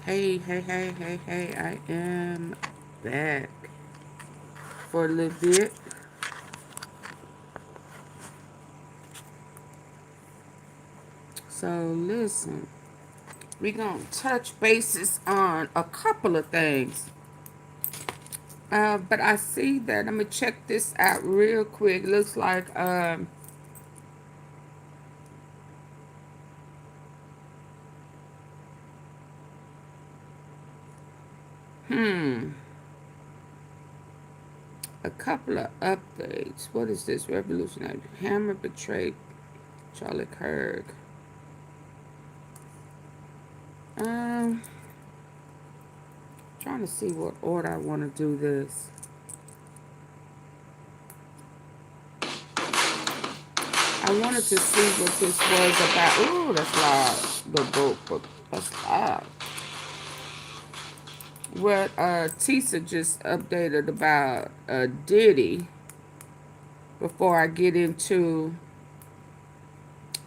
Hey, I am back for a little bit. So, listen, we're going to touch bases on a couple of things. But I see that, I'm going to check this out real quick. Looks like, hmm, a couple of updates. What is this? Revolutionary Hammer betrayed Charlie Kirk. Um, Trying to see what order I want to do this. I wanted to see what this was about. Ooh, that's loud. The book, that's loud. What Tisa just updated about Diddy before I get into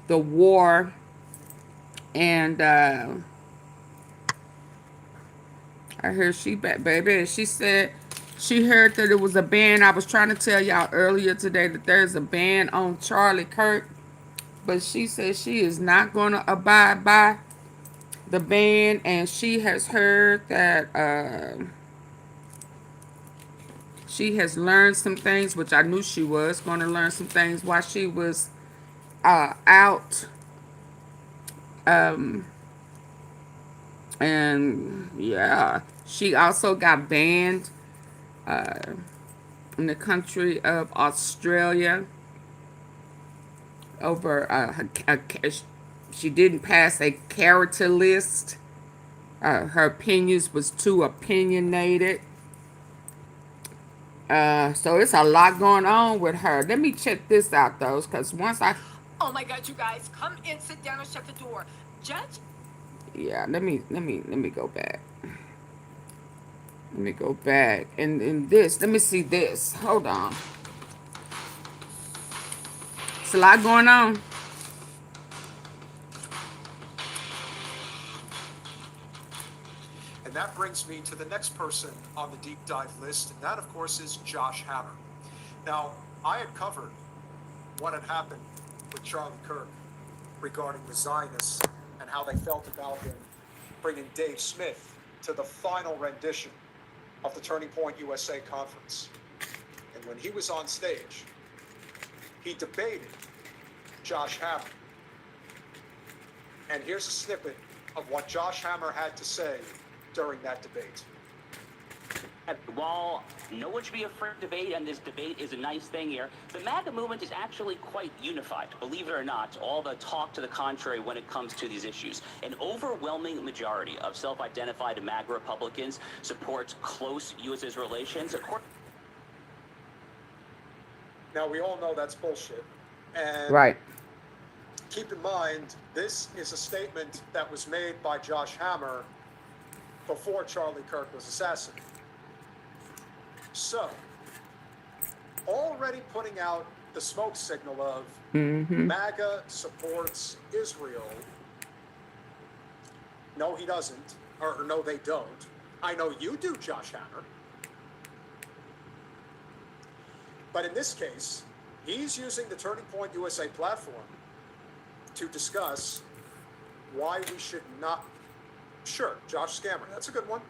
the war and I heard she back, baby. She said she heard that it was a ban. I was trying to tell y'all earlier today that there's a ban on Charlie Kirk, but she said she is not going to abide by the ban, and she has heard that she has learned some things, which I knew she was going to learn some things while she was out. Um, and yeah, she also got banned uh, in the country of Australia over she didn't pass a character list. Her opinions was too opinionated. So it's a lot going on with her. Let me check this out though, because once I Oh my God, you guys, come in, sit down, and shut the door. Judge. Yeah, let me go back. Let me go back and this. Let me see this. Hold on. It's a lot going on. And that brings me to the next person on the deep dive list, and that, of course, is Josh Hammer. Now, I had covered what had happened with Charlie Kirk regarding the Zionists and how they felt about him bringing Dave Smith to the final rendition of the Turning Point USA conference. And when he was on stage, he debated Josh Hammer. And here's a snippet of what Josh Hammer had to say during that debate. While no one should be afraid of debate, and this debate is a nice thing here, the MAGA movement is actually quite unified. Believe it or not, all the talk to the contrary when it comes to these issues. An overwhelming majority of self-identified MAGA Republicans support close U.S.-Israel relations. Now, we all know that's bullshit. And Right. keep in mind, this is a statement that was made by Josh Hammer before Charlie Kirk was assassinated. So, already putting out the smoke signal of MAGA supports Israel. No, he doesn't. Or no, they don't. I know you do, Josh Hammer. But in this case, he's using the Turning Point USA platform to discuss why we should not. Sure, Josh Scammer, that's a good one.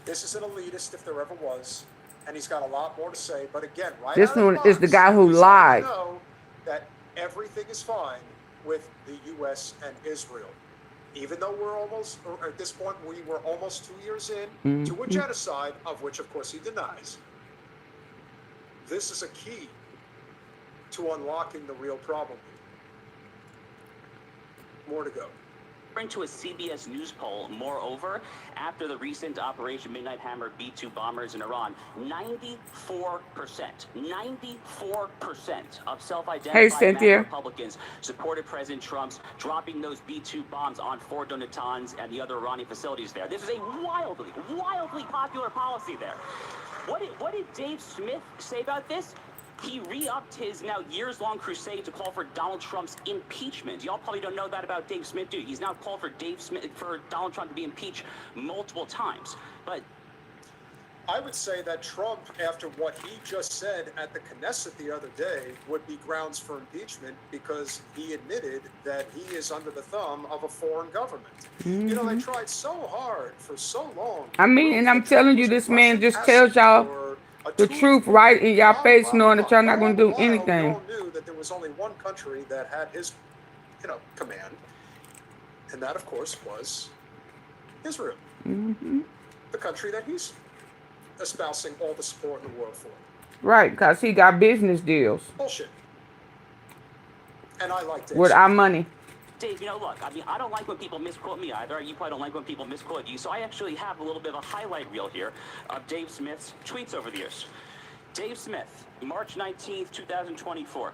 This is an elitist if there ever was, and he's got a lot more to say. But again, right This out of the one is the box, guy who he's letting lied. you know that everything is fine with the U.S. and Israel. Even though we're almost, or at this point, we were almost 2 years in to a genocide, of which, of course, he denies. This is a key to unlocking the real problem. More to go. According to a CBS News poll, moreover, after the recent Operation Midnight Hammer B-2 bombers in Iran, 94% of self-identified MAGA Republicans supported President Trump's dropping those B-2 bombs on Fort Natanz and the other Iranian facilities there. This is a wildly popular policy there. What did Dave Smith say about this? He re-upped his now years-long crusade to call for Donald Trump's impeachment. Y'all probably don't know that about Dave Smith, do you? He's now called for Donald Trump to be impeached multiple times. But I would say that Trump, after what he just said at the Knesset the other day, would be grounds for impeachment because he admitted that he is under the thumb of a foreign government. You know, they tried so hard for so long. I mean, and I'm telling you, this man just tells y'all the truth right in y'all face, knowing that y'all not going to do anything. We all knew that there was only one country that had his, command, and that, of course, was Israel, the country that he's espousing all the support in the world for. Right, because he got business deals. Bullshit. And I like this. With our money. Dave, look, I mean, I don't like when people misquote me either. You probably don't like when people misquote you. So I actually have a little bit of a highlight reel here of Dave Smith's tweets over the years. Dave Smith, March 19th, 2024.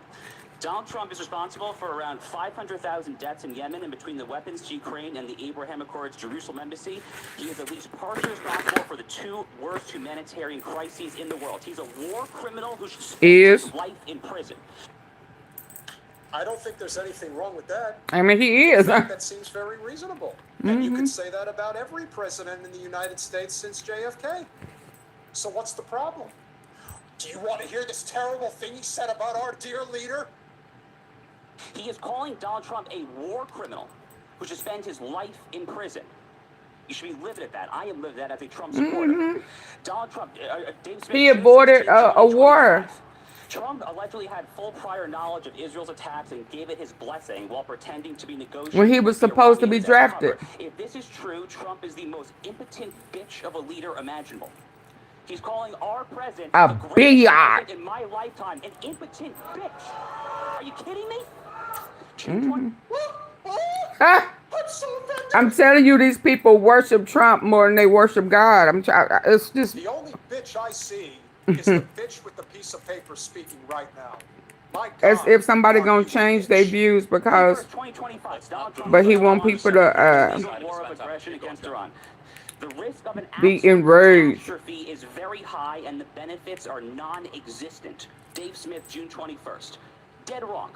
Donald Trump is responsible for around 500,000 deaths in Yemen and between the weapons to Ukraine and the Abraham Accords Jerusalem embassy. He is at least partially responsible for the two worst humanitarian crises in the world. He's a war criminal who should spend his life in prison. I don't think there's anything wrong with that. I mean, he is. That seems very reasonable. And you could say that about every president in the United States since JFK. So what's the problem? Do you want to hear this terrible thing he said about our dear leader? He is calling Donald Trump a war criminal who should spend his life in prison. You should be livid at that. I am livid at that as a Trump supporter. Donald Trump, Dave Smith, he avoided a war. Trump allegedly had full prior knowledge of Israel's attacks and gave it his blessing while pretending to be negotiating when he was supposed to be drafted. If this is true, Trump is the most impotent bitch of a leader imaginable. He's calling our president a great president in my lifetime an impotent bitch. Are you kidding me? I'm telling you, these people worship Trump more than they worship God. It's just the only bitch I see is the bitch with the piece of paper speaking right now. My God, as if somebody gonna change their views because, but he want people to the risk of an be enraged. catastrophe is very high and the benefits are non-existent. Dave Smith, June 21st. Dead wrong.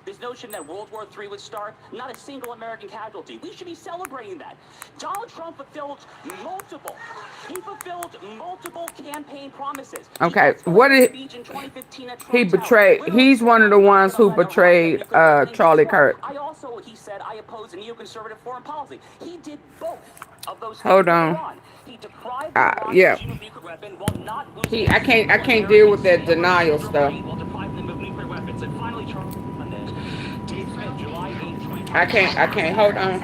This notion that World War III would start, not a single American casualty. We should be celebrating that. Donald Trump fulfilled multiple campaign promises. Okay, what did he betrayed? He's one of the ones who betrayed Charlie Kirk. He said, I oppose a neoconservative foreign policy. He did both of those things. Hold on. He deprived yeah. I can't deal with that denial stuff. I can't, hold on.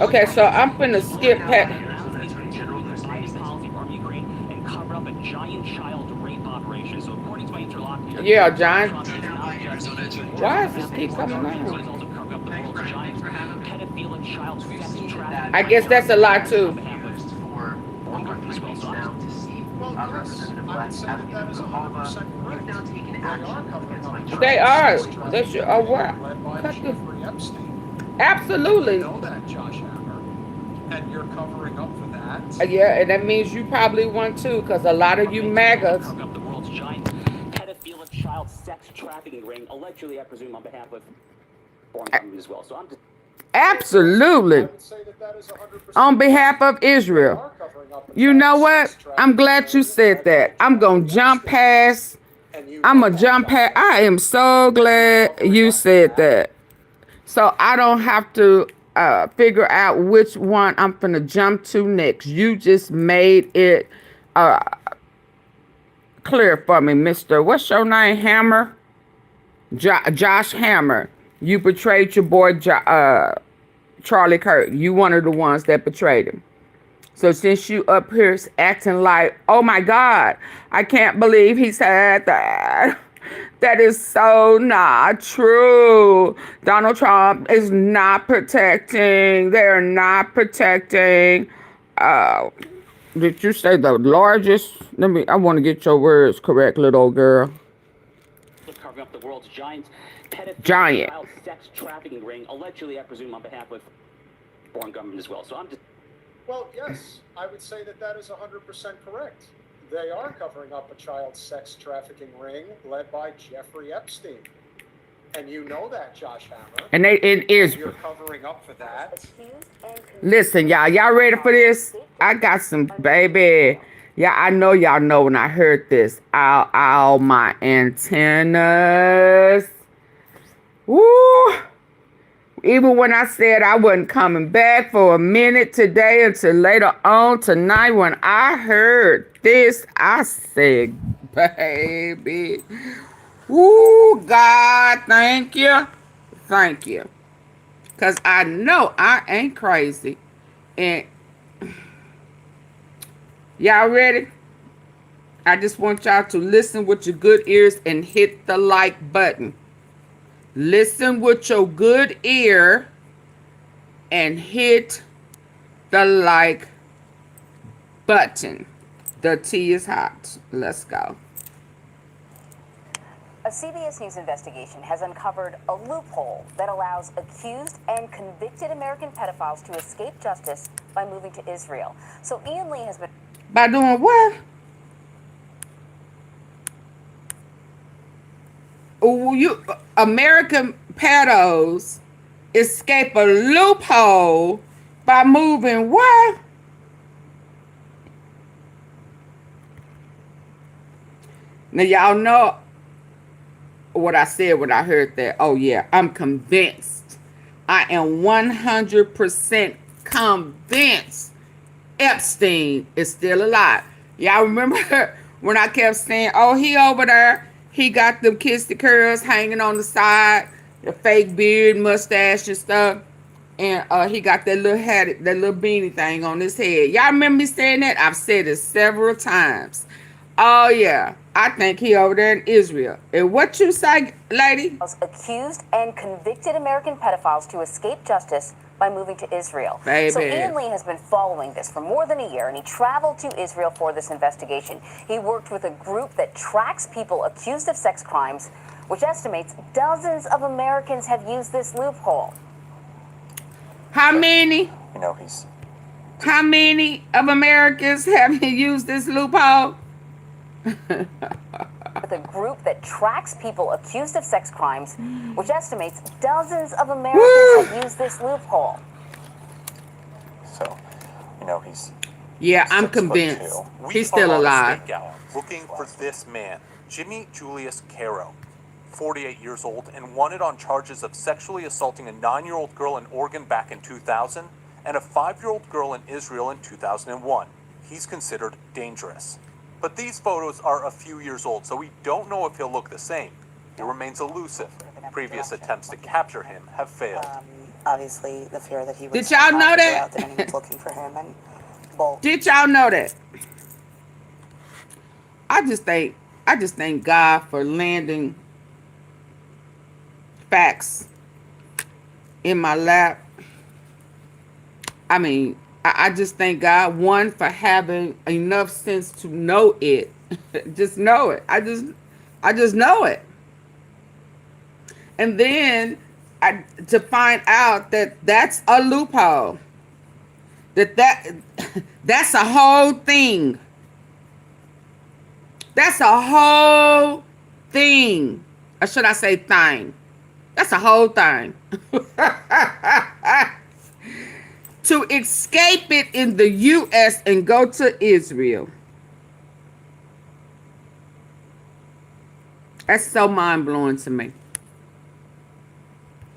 Okay, so I'm finna skip past. Yeah, John. Why does this keep coming on? I guess that's a lie too. They are. They should. Oh, what? Absolutely. You know that, Josh Hammer, and you're covering up for that. Yeah, and that means you probably want to, because a lot of you MAGAs. The world's giant pedophilic child sex trafficking ring, allegedly, I presume, on behalf of foreign government as well. So I'm just. Absolutely. On behalf of Israel. You know what? I'm glad you said that. I'm going to jump past. I am so glad you said that. So I don't have to figure out which one I'm going to jump to next. You just made it clear for me, Mr. What's your name? Hammer? Josh Hammer. You betrayed your boy Charlie Kirk. You one of the ones that betrayed him. So since you up here acting like, oh my God, I can't believe he said that. That is so not true. Donald Trump is not protecting. They're not protecting. Did you say the largest? I want to get your words correct, little girl. Covering up the world's giant child sex trafficking ring, allegedly, I presume, on behalf of foreign government as well. So I'm just. Well, yes, I would say that is 100% correct. They are covering up a child sex trafficking ring led by Jeffrey Epstein. And you know that, Josh Hammer. And it is. You're covering up for that. Listen, y'all ready for this? I got some, baby. Yeah, I know y'all know when I heard this. Ow, my antennas. Woo! Even when I said I wasn't coming back for a minute today until later on tonight, when I heard this, I said, baby, woo, God, thank you. Thank you. Because I know I ain't crazy. And y'all ready? I just want y'all to listen with your good ears and hit the like button. Listen with your good ear and hit the like button. The tea is hot. Let's go. A CBS News investigation has uncovered a loophole that allows accused and convicted American pedophiles to escape justice by moving to Israel. So Ian Lee has been... By doing what? You American pedos escape a loophole by moving what? Now y'all know what I said when I heard that. Oh yeah, I'm convinced. I am 100% convinced Epstein is still alive. Y'all remember when I kept saying, oh, he over there. He got them kissy curls hanging on the side, the fake beard, mustache and stuff. And he got that little hat, that little beanie thing on his head. Y'all remember me saying that? I've said it several times. Oh, yeah. I think he over there in Israel. And what you say, lady? Accused and convicted American pedophiles to escape justice by moving to Israel. Baby. So Ian Lee has been following this for more than a year, and he traveled to Israel for this investigation. He worked with a group that tracks people accused of sex crimes, which estimates dozens of Americans have used this loophole. How many? You know, How many of Americans have used this loophole? With a group that tracks people accused of sex crimes, which estimates dozens of Americans have used this loophole. so, you know, he's... Yeah, I'm 6'2". convinced. He's still alive. Looking for this man, Jimmy Julius Caro, 48 years old, and wanted on charges of sexually assaulting a 9-year-old girl in Oregon back in 2000 and a 5-year-old girl in Israel in 2001. He's considered dangerous. But these photos are a few years old, so we don't know if he'll look the same. He remains elusive. Previous attempts to capture him have failed. Obviously, the fear that he would Did y'all know that? that anyone's looking for him, and both. Did y'all know that? I just thank God for landing facts in my lap. I mean, I just thank God, one, for having enough sense to know it. Just know it. I just know it. And then to find out that that's a loophole. That's a whole thing. That's a whole thing. Or should I say thing? That's a whole thing. To escape it in the U.S. and go to Israel. That's so mind-blowing to me.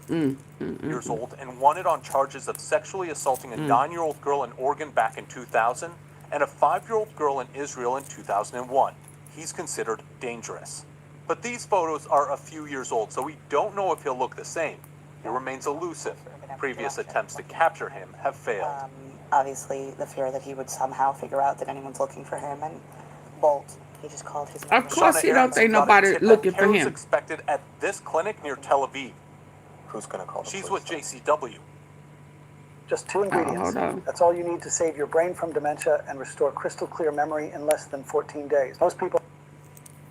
Years old and wanted on charges of sexually assaulting a 9-year-old girl in Oregon back in 2000 and a 5-year-old girl in Israel in 2001. He's considered dangerous. But these photos are a few years old, so we don't know if he'll look the same. He remains elusive. Previous attempts to capture him have failed. Obviously, the fear that he would somehow figure out that anyone's looking for him, and bolt. He just called his number. Of course, he don't think nobody looking for him. Expected at this clinic near Tel Aviv. Who's going to call the She's police? with JCW. Just 2 ingredients. hold on. That's all you need to save your brain from dementia and restore crystal clear memory in less than 14 days. Most people...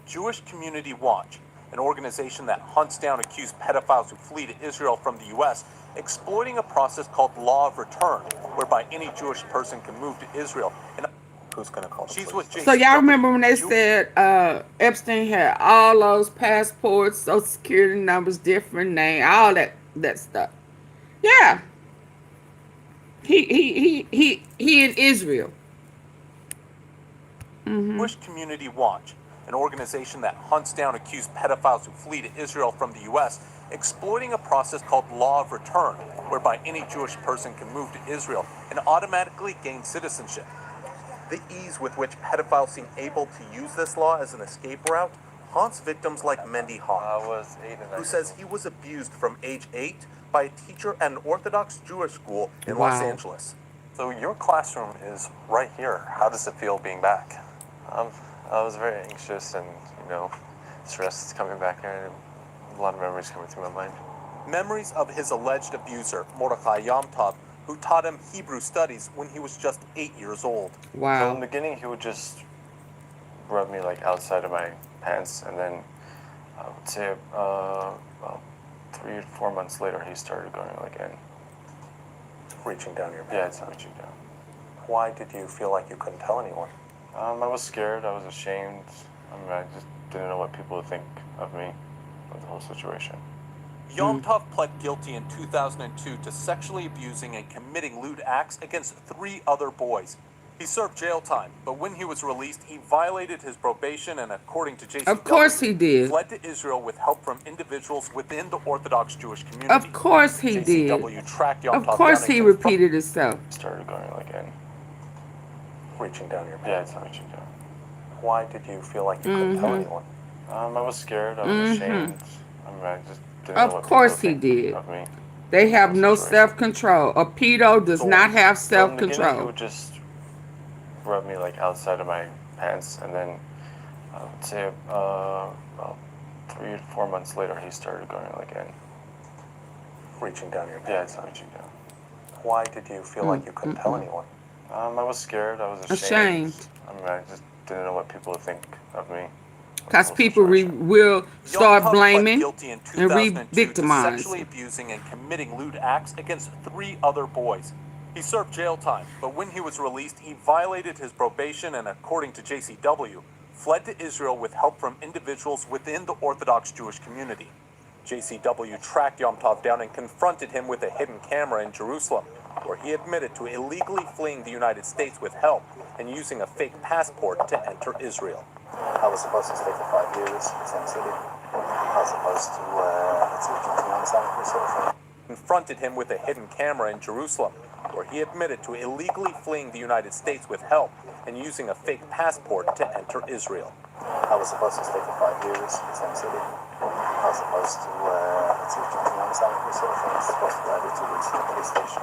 Jewish Community Watch, an organization that hunts down accused pedophiles who flee to Israel from the U.S., exploiting a process called Law of Return, whereby any Jewish person can move to Israel. And Who's gonna call the She's police? with JCW. So y'all remember when they said Epstein had all those passports, social security numbers, different name, all that stuff. Yeah. He in Israel. Jewish Community Watch, an organization that hunts down accused pedophiles who flee to Israel from the U.S., exploiting a process called Law of Return, whereby any Jewish person can move to Israel and automatically gain citizenship. The ease with which pedophiles seem able to use this law as an escape route haunts victims like Mendy Hawk, who says he was abused from age 8 by a teacher at an Orthodox Jewish school in Los Wow. Angeles. So your classroom is right here. How does it feel being back? I was very anxious and, stressed coming back here, and a lot of memories coming through my mind. Memories of his alleged abuser, Mordechai Yom Tov, who taught him Hebrew studies when he was just 8 years old. So in Wow. the beginning, he would just rub me like outside of my pants, and then I would say about 3 or 4 months later, he started going like in. Reaching down your Yeah, pants. it's reaching down. Why did you feel like you couldn't tell anyone? I was scared. I was ashamed. I just didn't know what people would think of me, of the whole situation. Yom Tov pled guilty in 2002 to sexually abusing and committing lewd acts against 3 other boys. He served jail time, but when he was released, he violated his probation and, according to JCW, Of course he did. fled to Israel with help from individuals within the Orthodox Jewish community. Of course he did. JCW tracked Yom Of Tov course down he and repeated himself. Started going like in. reaching down your Yeah, pants. it's reaching down. Why did you feel like you couldn't tell anyone? I was scared. I was ashamed. I just didn't know Of what course people he would think did. of me. They have no Situation. self-control. A pedo does not have So in the beginning, he self-control. would just rub me like outside of my pants, and then I would say about 3 or 4 months later, he started going like in. Reaching down your Yeah, pants. it's reaching down. Why did you feel like you couldn't tell anyone? I was scared. I was Ashamed. I just didn't know what people would think of me. Because people will start Yom Tov pled blaming guilty in and 2002 to re-victimizing. sexually abusing and committing lewd acts against 3 other boys. He served jail time, but when he was released, he violated his probation and, according to JCW, fled to Israel with help from individuals within the Orthodox Jewish community. JCW tracked Yom Tov down and confronted him with a hidden camera in Jerusalem, where he admitted to illegally fleeing the United States with help and using a fake passport to enter Israel. I was supposed to stay for 5 years in the same city. I was supposed to, Confronted him with a hidden camera in Jerusalem, where he admitted to illegally fleeing the United States with help and using a fake passport to enter Israel. I was supposed to stay for 5 years in the same city. I was supposed to, drive it to the police station.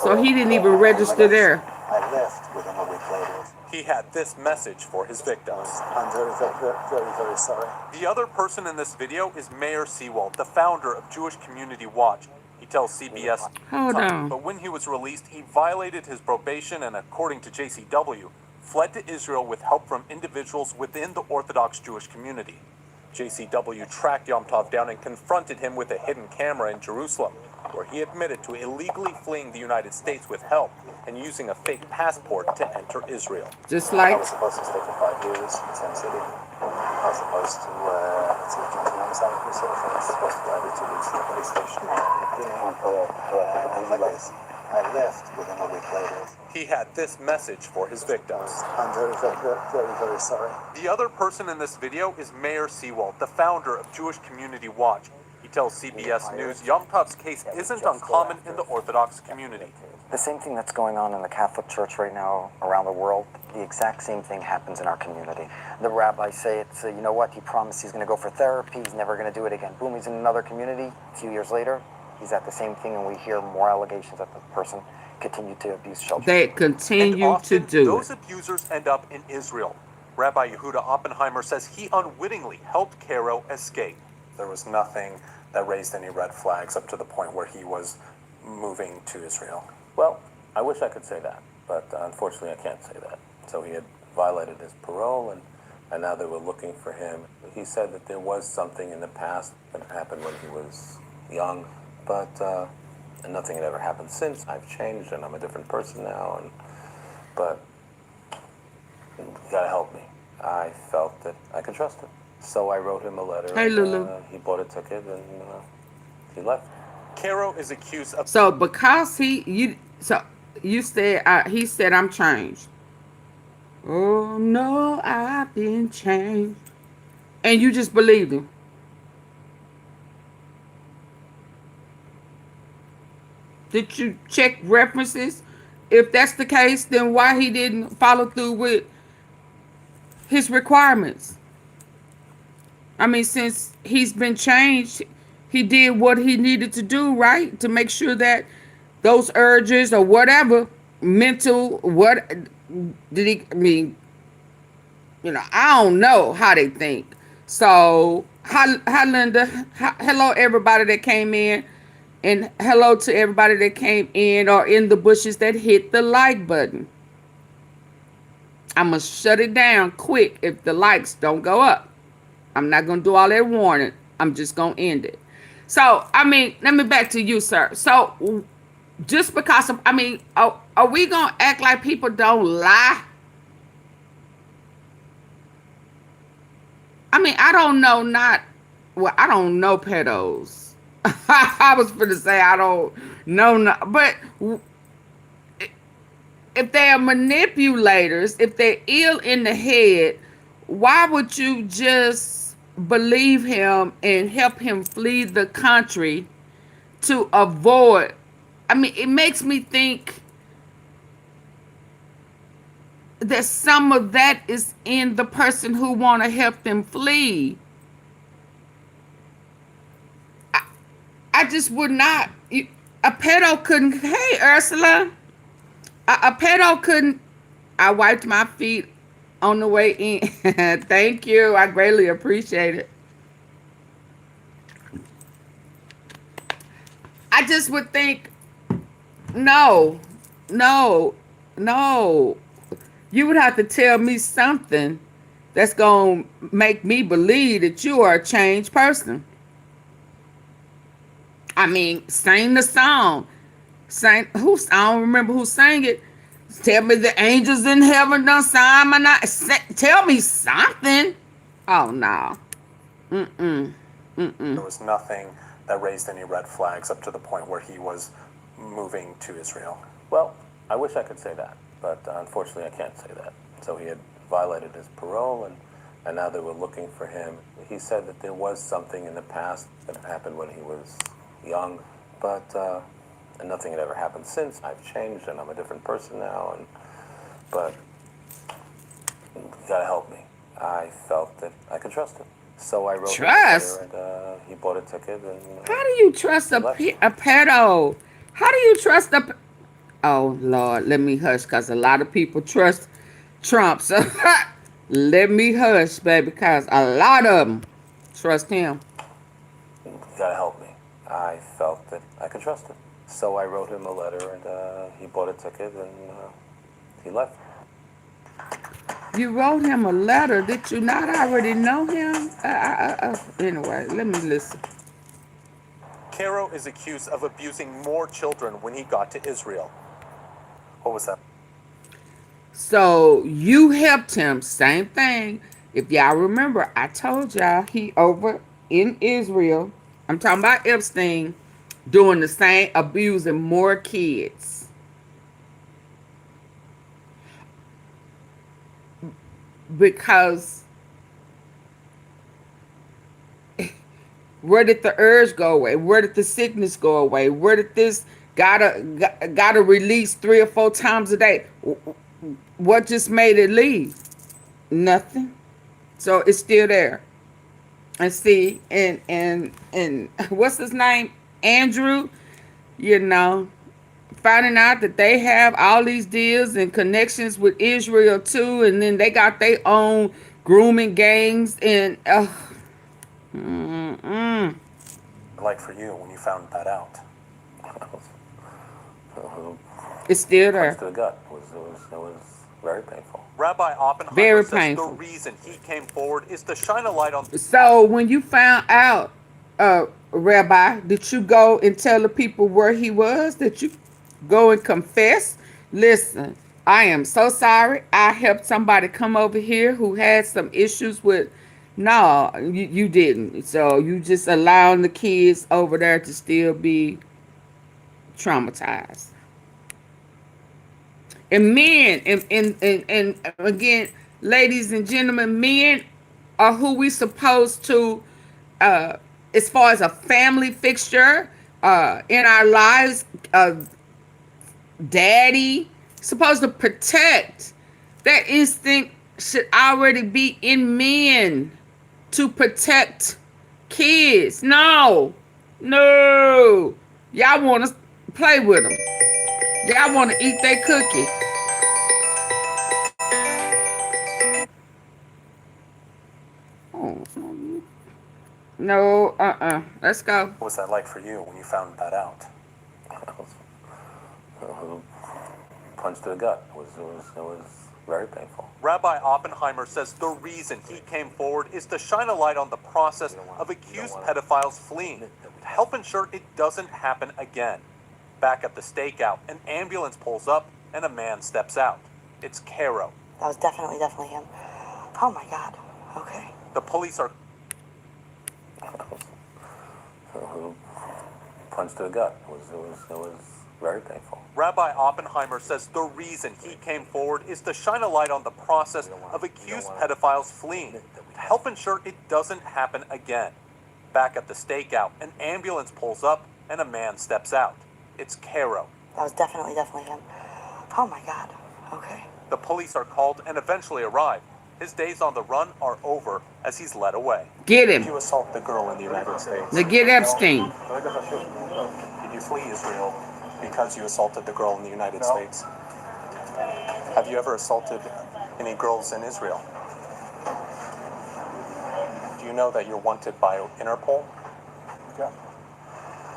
So he didn't even register there. I left within a week later. He had this message for his victims. I'm very, very, very, very sorry. The other person in this video is Mayor Seawald, the founder of Jewish Community Watch. He tells CBS, Hold on. but when he was released, he violated his probation and, according to JCW, fled to Israel with help from individuals within the Orthodox Jewish community. JCW tracked Yom Tov down and confronted him with a hidden camera in Jerusalem, where he admitted to illegally fleeing the United States with help and using a fake passport to enter Israel. Just I like was supposed to stay for 5 years in the same city. I was supposed to, drive it to the police station. I left within a week later. He had this message for his victims. I'm very, very, very, very sorry. The other person in this video is Mayor Seawald, the founder of Jewish Community Watch. He tells CBS News Yom Tov's case isn't uncommon in the Orthodox community. The same thing that's going on in the Catholic Church right now around the world, the exact same thing happens in our community. The rabbis say it's, you know what, he promised he's going to go for therapy, he's never going to do it again. Boom, he's in another community. A few years later, he's at the same thing, and we hear more allegations that the person continued to abuse children. they And continue often, to do those it. abusers end up in Israel. Rabbi Yehuda Oppenheimer says he unwittingly helped Caro escape. There was nothing that raised any red flags up to the point where he was moving to Israel. Well, I wish I could say that, but unfortunately I can't say that. So he had violated his parole, and now they were looking for him. He said that there was something in the past that happened when he was young, but and nothing had ever happened since. I've changed, and I'm a different person now. But You gotta help me. I felt that I could trust him. So I wrote him a letter. Hey, and, Lulu. he bought a ticket and he left. Caro is accused of So because you said he said I'm changed. Oh no, I've been changed, and you just believed him. Did you check references? If that's the case, then why he didn't follow through with his requirements? I mean, since he's been changed, he did what he needed to do, right? To make sure that those urges or whatever, mental, what did he, I mean, I don't know how they think. So, hi Linda. Hello, everybody that came in. And hello to everybody that came in or in the bushes that hit the like button. I'm going to shut it down quick if the likes don't go up. I'm not going to do all that warning. I'm just going to end it. So, I mean, let me back to you, sir. So, just because of, are we going to act like people don't lie? I mean, I don't know I don't know pedos. I was going to say I don't know, but if they are manipulators, if they're ill in the head, why would you just believe him and help him flee the country to avoid? I mean, it makes me think that some of that is in the person who want to help them flee. I just would not. A pedo couldn't. Hey, Ursula. A pedo couldn't. I wiped my feet on the way in. Thank you. I greatly appreciate it. I just would think, no. You would have to tell me something that's going to make me believe that you are a changed person. I mean, sing the song. I don't remember who sang it. Tell me the angels in heaven done sign my night. Tell me something. Oh, no. There was nothing that raised any red flags up to the point where he was moving to Israel. Well, I wish I could say that, but unfortunately I can't say that. So he had violated his parole, and now they were looking for him. He said that there was something in the past that happened when he was young, but and nothing had ever happened since. I've changed and I'm a different person now, but you gotta help me. I felt that I could trust him. So I wrote Trust? him a letter, and he bought a ticket. And how do you trust a pedo? How do you trust a... Oh, Lord, let me hush, because a lot of people trust Trump. So let me hush, baby, because a lot of them trust him. You gotta help me. I felt that I could trust him. So I wrote him a letter, and he bought a ticket, and he left. You wrote him a letter. Did you not already know him? Anyway, let me listen. Caro is accused of abusing more children when he got to Israel. What was that? So you helped him. Same thing. If y'all remember, I told y'all he over in Israel. I'm talking about Epstein doing the same, abusing more kids. Because where did the urge go away? Where did the sickness go away? Where did this gotta release 3 or 4 times a day? What just made it leave? Nothing. So it's still there. And see, and what's his name? Andrew, finding out that they have all these deals and connections with Israel too, and then they got their own grooming gangs and Like for you, when you found that out. It's still there. Punch to the gut. It was very painful. Rabbi Oppenheimer Very says painful. the reason he came forward is to shine a light on... So when you found out, Rabbi, did you go and tell the people where he was? Did you go and confess? Listen, I am so sorry. I helped somebody come over here who had some issues with. No, you didn't. So you just allowing the kids over there to still be traumatized. And men, and again, ladies and gentlemen, men are who we supposed to, as far as a family fixture, in our lives, daddy, supposed to protect. That instinct should already be in men to protect kids. No, no. Y'all want to play with them. Y'all want to eat their cookie. Oh, no, Let's go. What was that like for you when you found that out? Punch to the gut. It was very painful. Rabbi Oppenheimer says the reason he came forward is to shine a light on the process of accused pedophiles fleeing, to help ensure it doesn't happen again. Back at the stakeout, an ambulance pulls up and a man steps out. It's Caro. That was definitely him. Oh my God. Okay. The police are... Punch to the gut. It was very painful. Rabbi Oppenheimer says the reason he came forward is to shine a light on the process of accused pedophiles fleeing, to help ensure it doesn't happen again. Back at the stakeout, an ambulance pulls up and a man steps out. It's Caro. That was definitely him. Oh my God. Okay. The police are called and eventually arrive. His days on the run are over as he's led away. Get him. Did you assault the girl in the United States? To get Epstein. Did you flee Israel because you assaulted the girl in the United States? Have you ever assaulted any girls in Israel? Do you know that you're wanted by Interpol? Yeah.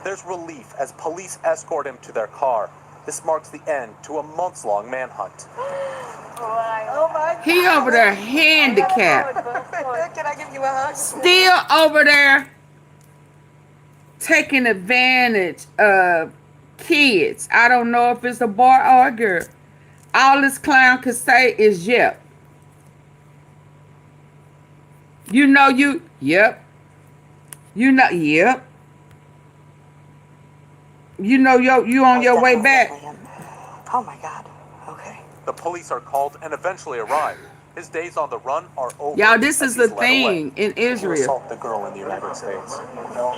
There's relief as police escort him to their car. This marks the end to a months-long manhunt. Oh my God. He over there handicapped. Can I give you a hug? Still over there taking advantage of kids. I don't know if it's a boy or a girl. All this clown could say is yep. You know you, yep. You know, yep. You know you on your way back. Oh my God. Okay. The police are called and eventually arrive. His days on the run are over. Y'all, this as is the he's led away. thing in Did you Israel. assault the girl in the United States? No.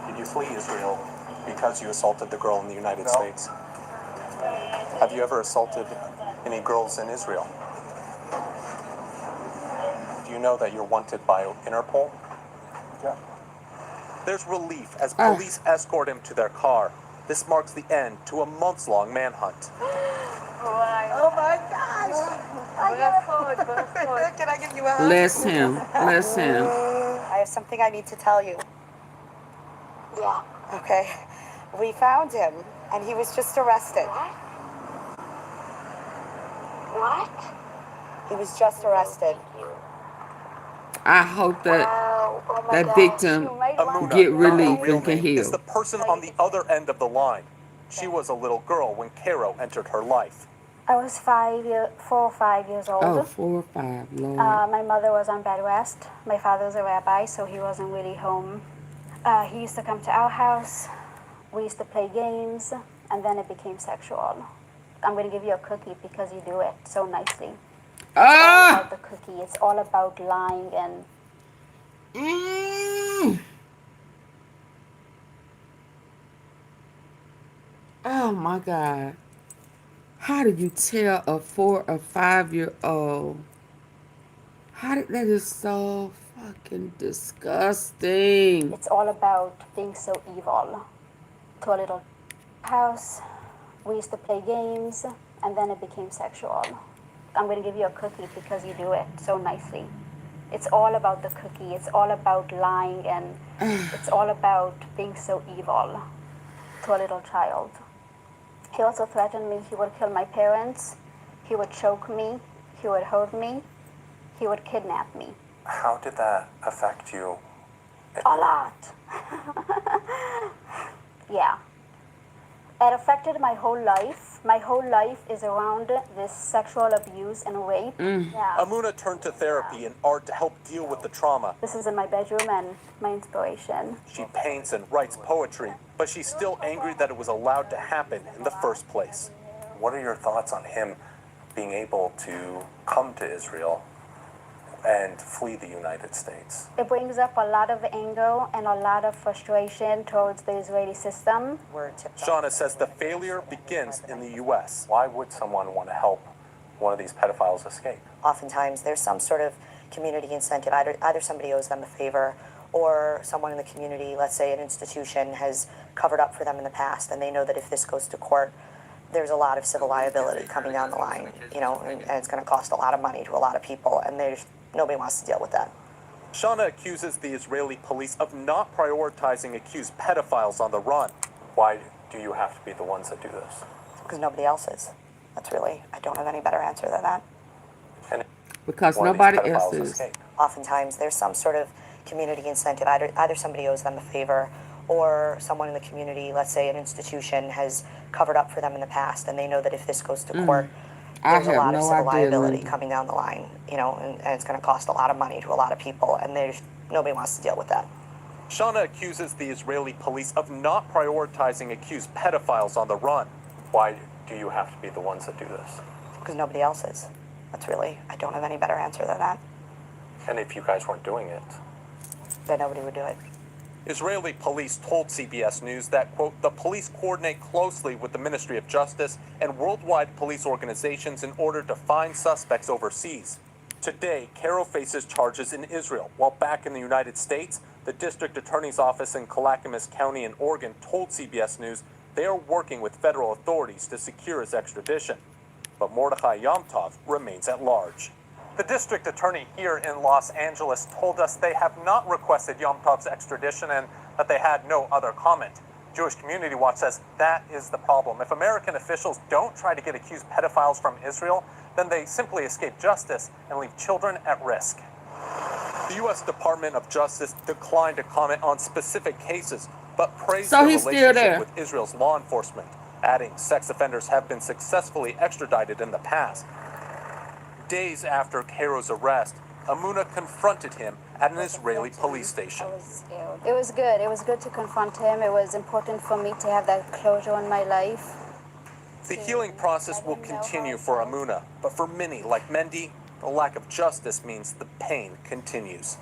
Did you flee Israel because you assaulted the girl in the United States? Have you ever assaulted any girls in Israel? Do you know that you're wanted by Interpol? Yeah. There's relief as police escort him to their car. This marks the end to a months-long manhunt. Oh my gosh. Can I give you a hug? Bless him. Bless him. I have something I need to tell you. Yeah. Okay. We found him, and he was just arrested. What? He was just arrested. I hope that victim Amuna, get not relief her real and can name, is heal. the person on the other end of the line. She was a little girl when Caro entered her life. I was 4 or 5 years old. Oh, 4 or 5, Lord. My mother was on bed rest. My father's a rabbi, so he wasn't really home. He used to come to our house. We used to play games, and then it became sexual. I'm going to give you a cookie because you do it so nicely. It's all about the cookie. It's all about lying and... Oh my God. How do you tell a 4 or 5-year-old? That is so fucking disgusting. It's all about being so evil. To a little house, we used to play games, and then it became sexual. I'm going to give you a cookie because you do it so nicely. It's all about the cookie. It's all about lying, and it's all about being so evil to a little child. He also threatened me he would kill my parents, he would choke me, he would hurt me, he would kidnap me. How did that affect you? A lot. Yeah. It affected my whole life My whole life is around this sexual abuse and rape. Yeah. Amuna turned to therapy and art to help deal with the trauma. This is in my bedroom and my inspiration. She paints and writes poetry, but she's still angry that it was allowed to happen in the first place. What are your thoughts on him being able to come to Israel and flee the United States? It brings up a lot of anger and a lot of frustration towards the Israeli system. Shauna says the failure begins in the U.S. Why would someone want to help one of these pedophiles escape? Oftentimes there's some sort of community incentive. Either somebody owes them a favor, or someone in the community, let's say an institution, has covered up for them in the past, and they know that if this goes to court, there's a lot of civil liability coming down the line, you know, and it's going to cost a lot of money to a lot of people, and nobody wants to deal with that. Shauna accuses the Israeli police of not prioritizing accused pedophiles on the run. Why do you have to be the ones that do this? Because nobody else is. I don't have any better answer than that. And Because nobody else pedophiles is. escape. Oftentimes there's some sort of community incentive. Either somebody owes them a favor, or someone in the community, let's say an institution, has covered up for them in the past, and they know that if this goes to court, there's a lot of civil liability coming down the line, you know, and it's going to cost a lot of money to a lot of people, and nobody wants to deal with that. Shauna accuses the Israeli police of not prioritizing accused pedophiles on the run. Why do you have to be the ones that do this? Because nobody else is. I don't have any better answer than that. And if you guys weren't doing it? Then nobody would do it. Israeli police told CBS News that, quote, the police coordinate closely with the Ministry of Justice and worldwide police organizations in order to find suspects overseas. Today, Caro faces charges in Israel, while back in the United States, the district attorney's office in Clackamas County in Oregon told CBS News they are working with federal authorities to secure his extradition. But Mordechai Yom-Tov remains at large. The district attorney here in Los Angeles told us they have not requested Yom-Tov's extradition and that they had no other comment. Jewish Community Watch says that is the problem. If American officials don't try to get accused pedophiles from Israel, then they simply escape justice and leave children at risk. The U.S. Department of Justice declined to comment on specific cases, but praised the relationship with Israel's law enforcement, adding sex offenders have been successfully extradited in the past. Days after Caro's arrest, Amuna confronted him at an Israeli police station. It was good. It was good to confront him. It was important for me to have that closure in my life. The healing process will continue for Amuna, but for many, like Mendy, the lack of justice means the pain continues.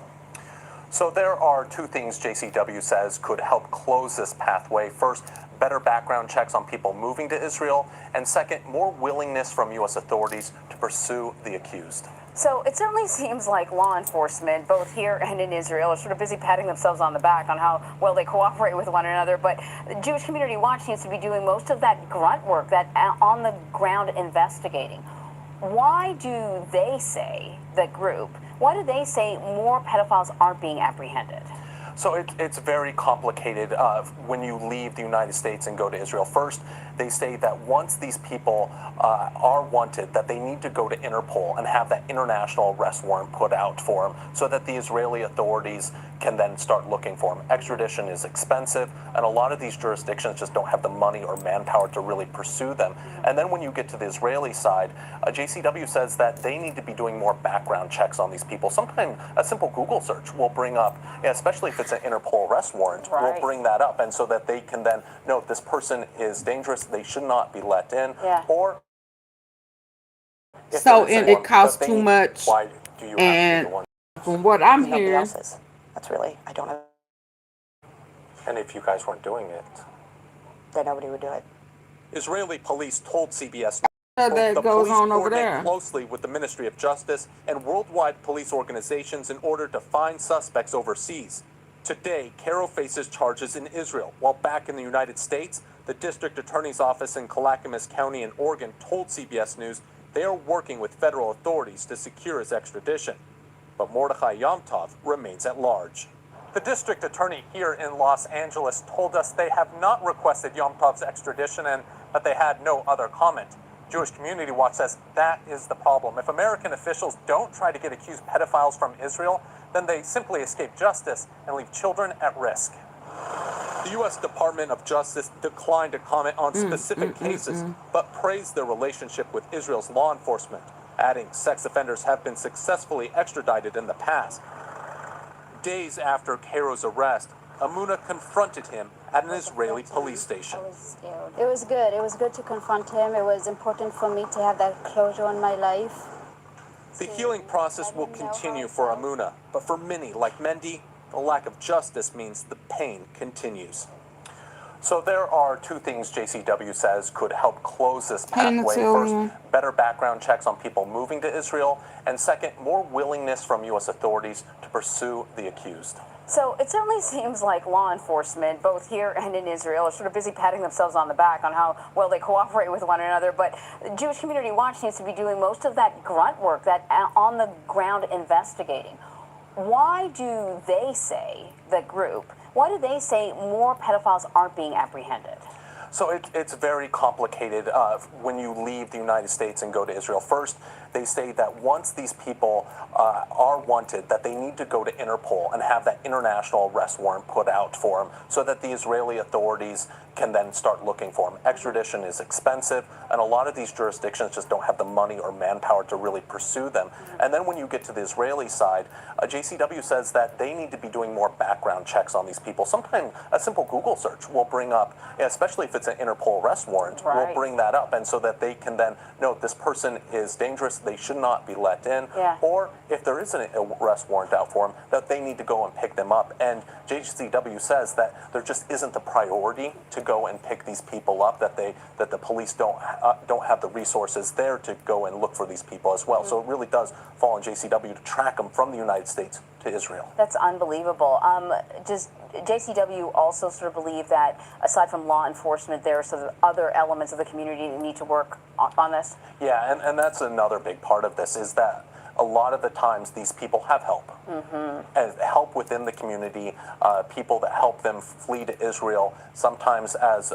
So there are two things JCW says could help close this pathway. First, better background checks on people moving to Israel, and second, more willingness from U.S. authorities to pursue the accused. So it certainly seems like law enforcement, both here and in Israel, are sort of busy patting themselves on the back on how well they cooperate with one another. But the Jewish Community Watch seems to be doing most of that grunt work, that on-the-ground investigating. Why do they say, the group, why do they say more pedophiles aren't being apprehended? So it's very complicated when you leave the United States and go to Israel. First, they say that once these people are wanted, that they need to go to Interpol and have that international arrest warrant put out for them so that the Israeli authorities can then start looking for them. Extradition is expensive, and a lot of these jurisdictions just don't have the money or manpower to really pursue them. And then when you get to the Israeli side, JCW says that they need to be doing more background checks on these people. Sometimes a simple Google search will bring up, especially if it's an Interpol arrest warrant, will bring that up, and so that they can then know this person is dangerous, they should not be let in, or so it costs too much. Why do you and have to be the one? From what I'm hearing, I don't know. And if you guys weren't doing it, then nobody would do it. Israeli police told CBS that the goes police on over coordinate there. closely with the Ministry of Justice and worldwide police organizations in order to find suspects overseas. Today, Caro faces charges in Israel, while back in the United States, the district attorney's office in Clackamas County in Oregon told CBS News they are working with federal authorities to secure his extradition. But Mordechai Yom-Tov remains at large. The district attorney here in Los Angeles told us they have not requested Yom-Tov's extradition and that they had no other comment. Jewish Community Watch says that is the problem. If American officials don't try to get accused pedophiles from Israel, then they simply escape justice and leave children at risk. The The U.S. Department of Justice declined to comment on specific cases, but praised their relationship with Israel's law enforcement, adding sex offenders have been successfully extradited in the past. Days after Cairo's arrest, Amuna confronted him at an Israeli police station. It was good. It was good to confront him. It was important for me to have that closure in my life. The healing process will continue for Amuna, but for many, like Mendy, the lack of justice means the pain continues. So there are two things JCW says could help close this pathway. First, better background checks on people moving to Israel, and second, more willingness from U.S. authorities to pursue the accused. So it certainly seems like law enforcement, both here and in Israel, are sort of busy patting themselves on the back on how well they cooperate with one another. But Jewish Community Watch seems to be doing most of that grunt work, that on-the-ground investigating. Why do they say, the group, why do they say more pedophiles aren't being apprehended? So it's very complicated when you leave the United States and go to Israel. First, they say that once these people are wanted, that they need to go to Interpol and have that international arrest warrant put out for them so that the Israeli authorities can then start looking for them. Extradition is expensive, and a lot of these jurisdictions just don't have the money or manpower to really pursue them. And then when you get to the Israeli side, JCW says that they need to be doing more background checks on these people. Sometimes a simple Google search will bring up, especially if it's an Interpol arrest warrant, will bring that up, and so that they can then note this person is dangerous, they should not be let in, or if there is an arrest warrant out for them, that they need to go and pick them up. And JCW says that there just isn't the priority to go and pick these people up, that the police don't have the resources there to go and look for these people as well. So it really does fall on JCW to track them from the United States to Israel. That's unbelievable. Does JCW also sort of believe that aside from law enforcement, there are sort of other elements of the community that need to work on this? Yeah, and that's another big part of this, is that a lot of the times these people have help. And help within the community, people that help them flee to Israel. Sometimes, as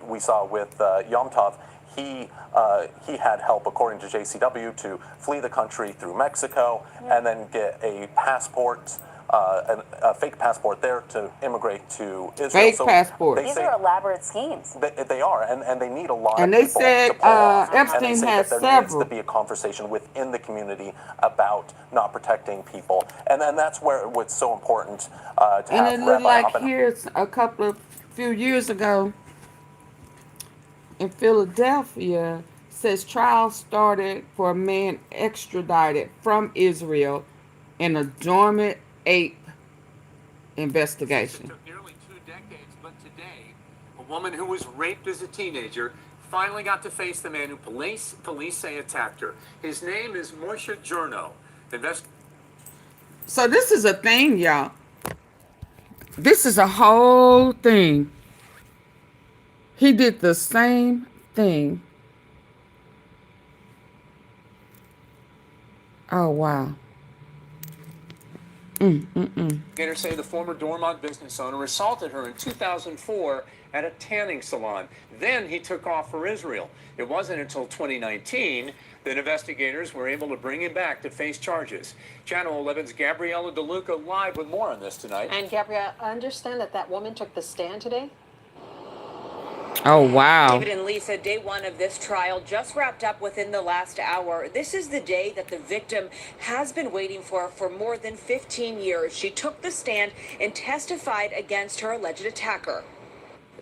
we saw with Yom Tov, he had help, according to JCW, to flee the country through Mexico and then get a passport, a fake passport there to immigrate to Israel. Fake passport. These are elaborate schemes. They are, and they need a lot and of they people said to pull off. Epstein and they say has that there needs several. to be a conversation within the community about not protecting people, and then that's where it was so important to have And it looked Rabbi like here's a few years ago in Philadelphia, says trial started for a man extradited from Israel in a dormant ape investigation. It took nearly 2 decades, but today, a woman who was raped as a teenager finally got to face the man who police say attacked her. His name is Moshe Journo. So this is a thing, y'all. This is a whole thing. He did the same thing. Oh, wow. Investigators say the former Dormont business owner assaulted her in 2004 at a tanning salon. Then he took off for Israel. It wasn't until 2019 that investigators were able to bring him back to face charges. Channel 11's Gabriella DeLuca live with more on this tonight. And Gabriella, I understand that woman took the stand today? Oh, wow. David and Lisa, day one of this trial just wrapped up within the last hour. This is the day that the victim has been waiting for more than 15 years. She took the stand and testified against her alleged attacker.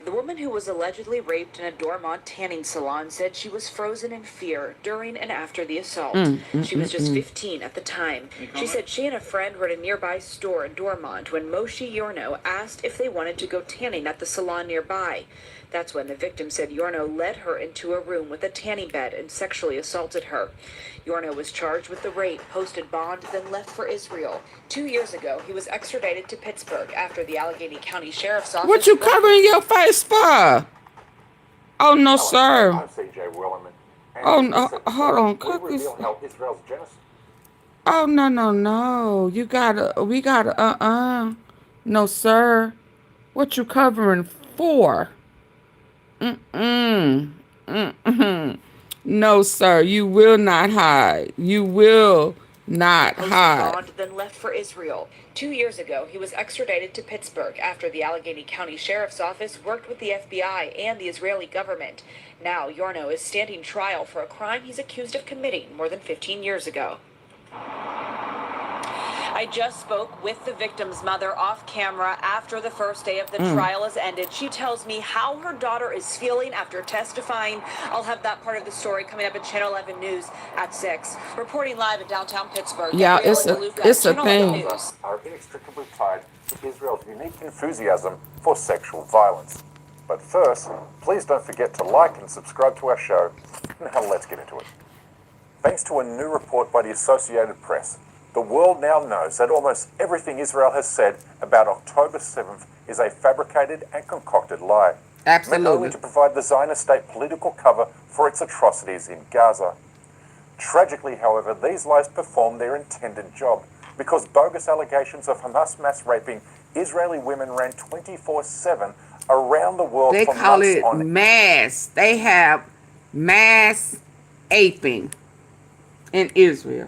The woman who was allegedly raped in a Dormont tanning salon said she was frozen in fear during and after the assault. She was just 15 at the time. She said she and a friend were at a nearby store in Dormont when Moshe Journo asked if they wanted to go tanning at the salon nearby. That's when the victim said Journo led her into a room with a tanning bed and sexually assaulted her. Journo was charged with the rape, posted bond, then left for Israel. 2 years ago, he was extradited to Pittsburgh after the Allegheny County Sheriff's Office... What you covering your face for? Oh, no, sir. I'm CJ Willerman. Oh, no, hold on. We reveal how Israel's genocide. Oh, no. We gotta, No, sir. What you covering for? No, sir. You will not hide. You will Not Posted hot. bond, then left for Israel. 2 years ago, he was extradited to Pittsburgh after the Allegheny County Sheriff's Office worked with the FBI and the Israeli government. Now, Yorno is standing trial for a crime he's accused of committing more than 15 years ago. I just spoke with the victim's mother off camera after the first day of the trial has ended. She tells me how her daughter is feeling after testifying. I'll have that part of the story coming up in Channel 11 News at 6. Reporting live in downtown Pittsburgh. Yeah, Gabriella DeLuca, it's a Channel 11 thing. News. Are inextricably tied to Israel's unique enthusiasm for sexual violence. But first, please don't forget to like and subscribe to our show. Now let's get into it. Thanks to a new report by the Associated Press, the world now knows that almost everything Israel has said about October 7th is a fabricated and concocted lie. Meant only Absolutely. to provide the Zionist state political cover for its atrocities in Gaza. Tragically, however, these lies perform their intended job because bogus allegations of Hamas mass raping Israeli women ran 24/7 around the world They for call months it on mass. They have mass aping in Israel.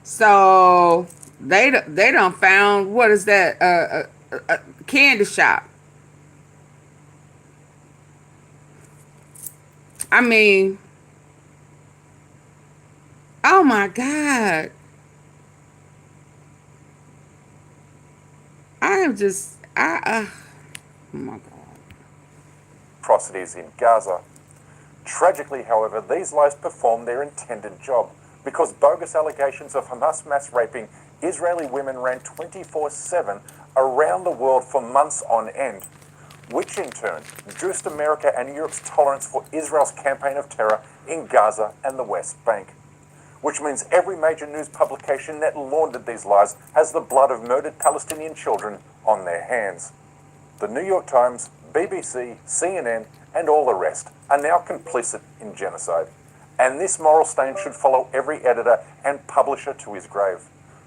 So they done found, what is that? A candy shop. I mean, oh my God. I am just, oh my God. atrocities in Gaza. Tragically, however, these lies perform their intended job because bogus allegations of Hamas mass raping Israeli women ran 24/7 around the world for months on end, which in turn reduced America and Europe's tolerance for Israel's campaign of terror in Gaza and the West Bank. Which means every major news publication that laundered these lies has the blood of murdered Palestinian children on their hands. The New York Times, BBC, CNN, and all the rest are now complicit in genocide. And this moral stain should follow every editor and publisher to his grave.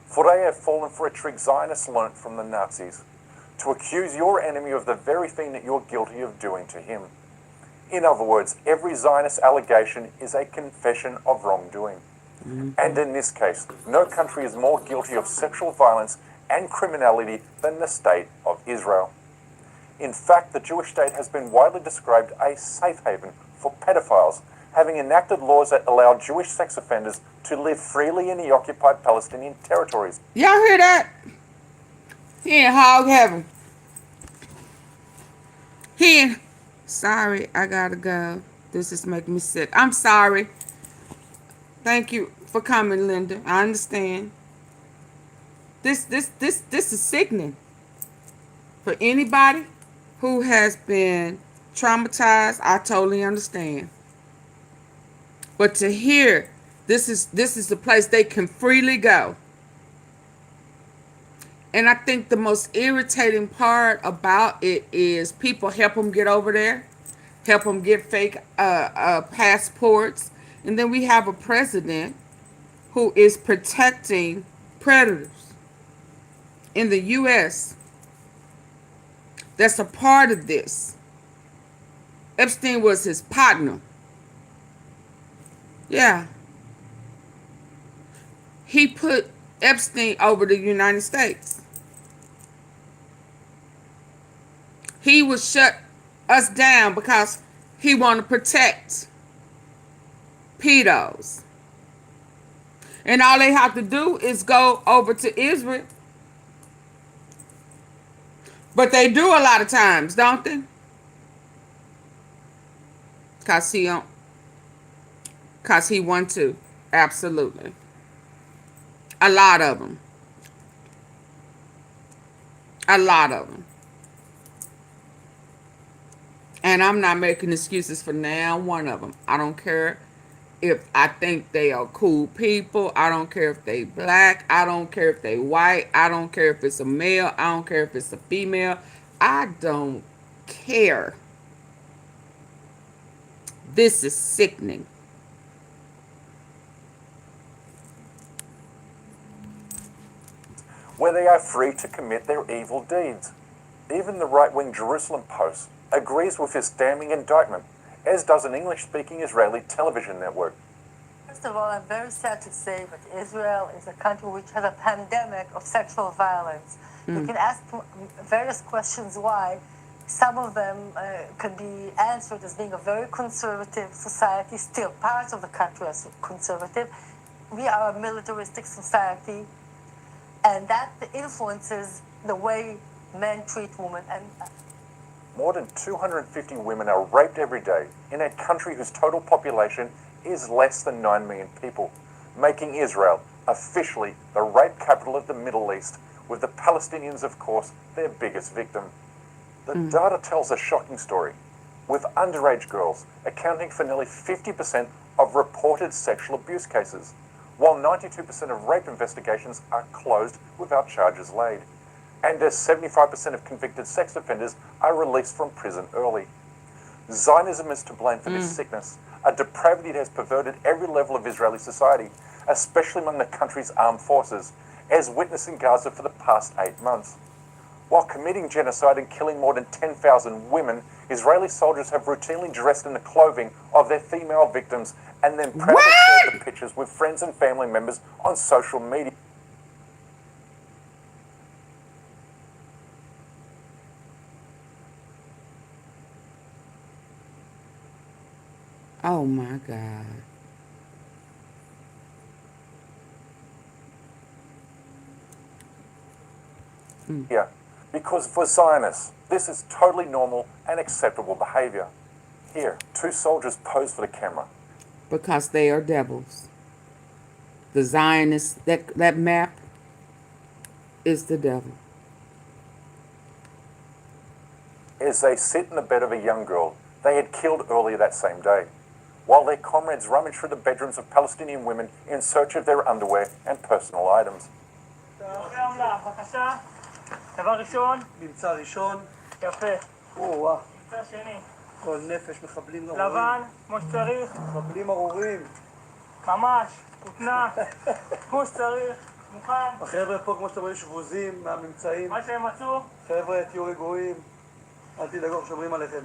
For they have fallen for a trick Zionists learnt from the Nazis, to accuse your enemy of the very thing that you're guilty of doing to him. In other words, every Zionist allegation is a confession of wrongdoing. And in this case, no country is more guilty of sexual violence and criminality than the state of Israel. In fact, the Jewish state has been widely described a safe haven for pedophiles, having enacted laws that allow Jewish sex offenders to live freely in the occupied Palestinian territories. Y'all hear that? He in hog heaven. Sorry, I gotta go. This is making me sick. I'm sorry. Thank you for coming, Linda. I understand. This is sickening. For anybody who has been traumatized, I totally understand. But to hear this is the place they can freely go. And I think the most irritating part about it is people help them get over there, help them get fake passports, and then we have a president who is protecting predators in the U.S. that's a part of this. Epstein was his partner. Yeah. He put Epstein over the United States. He would shut us down because he wanted to protect pedos. And all they have to do is go over to Israel. But they do a lot of times, don't they? Because he want to. Absolutely. A lot of them. A lot of them. And I'm not making excuses for now one of them. I don't care if I think they are cool people. I don't care if they black. I don't care if they white. I don't care if it's a male. I don't care if it's a female. I don't care. This is sickening. Where they are free to commit their evil deeds. Even the right-wing Jerusalem Post agrees with his damning indictment, as does an English-speaking Israeli television network. First of all, I'm very sad to say that Israel is a country which has a pandemic of sexual violence. You can ask various questions why. Some of them can be answered as being a very conservative society. Still, parts of the country are conservative. We are a militaristic society, and that influences the way men treat women. And More than 250 women are raped every day in a country whose total population is less than 9 million people, making Israel officially the rape capital of the Middle East, with the Palestinians, of course, their biggest victim. The data tells a shocking story, with underage girls accounting for nearly 50% of reported sexual abuse cases, while 92% of rape investigations are closed without charges laid, and as 75% of convicted sex offenders are released from prison early. Zionism is to blame for this sickness, a depravity that has perverted every level of Israeli society, especially among the country's armed forces, as witnessed in Gaza for the past 8 months. While committing genocide and killing more than 10,000 women, Israeli soldiers have routinely dressed in the clothing of their female victims and then proudly shared the pictures with friends and family members on social media. Oh my God. Yeah, because for Zionists, this is totally normal and acceptable behavior. Here, 2 soldiers pose for the camera. Because they are devils. The Zionists, that map is the devil. As they sit in the bed of a young girl they had killed earlier that same day, while their comrades rummage through the bedrooms of Palestinian women in search of their underwear and personal items. דבר ראשון, ממצא ראשון, יפה, ממצא שני, כל נפש, מחבלים ארורים, לבן, כמו שצריך, מחבלים ארורים, ממש, כותנה, כמו שצריך, מוכן. החבר'ה פה כמו שאתם רואים שבוזים מהממצאים, מה שהם מצאו, חבר'ה תהיו רגועים, אל תדאגו, שומרים עליכם.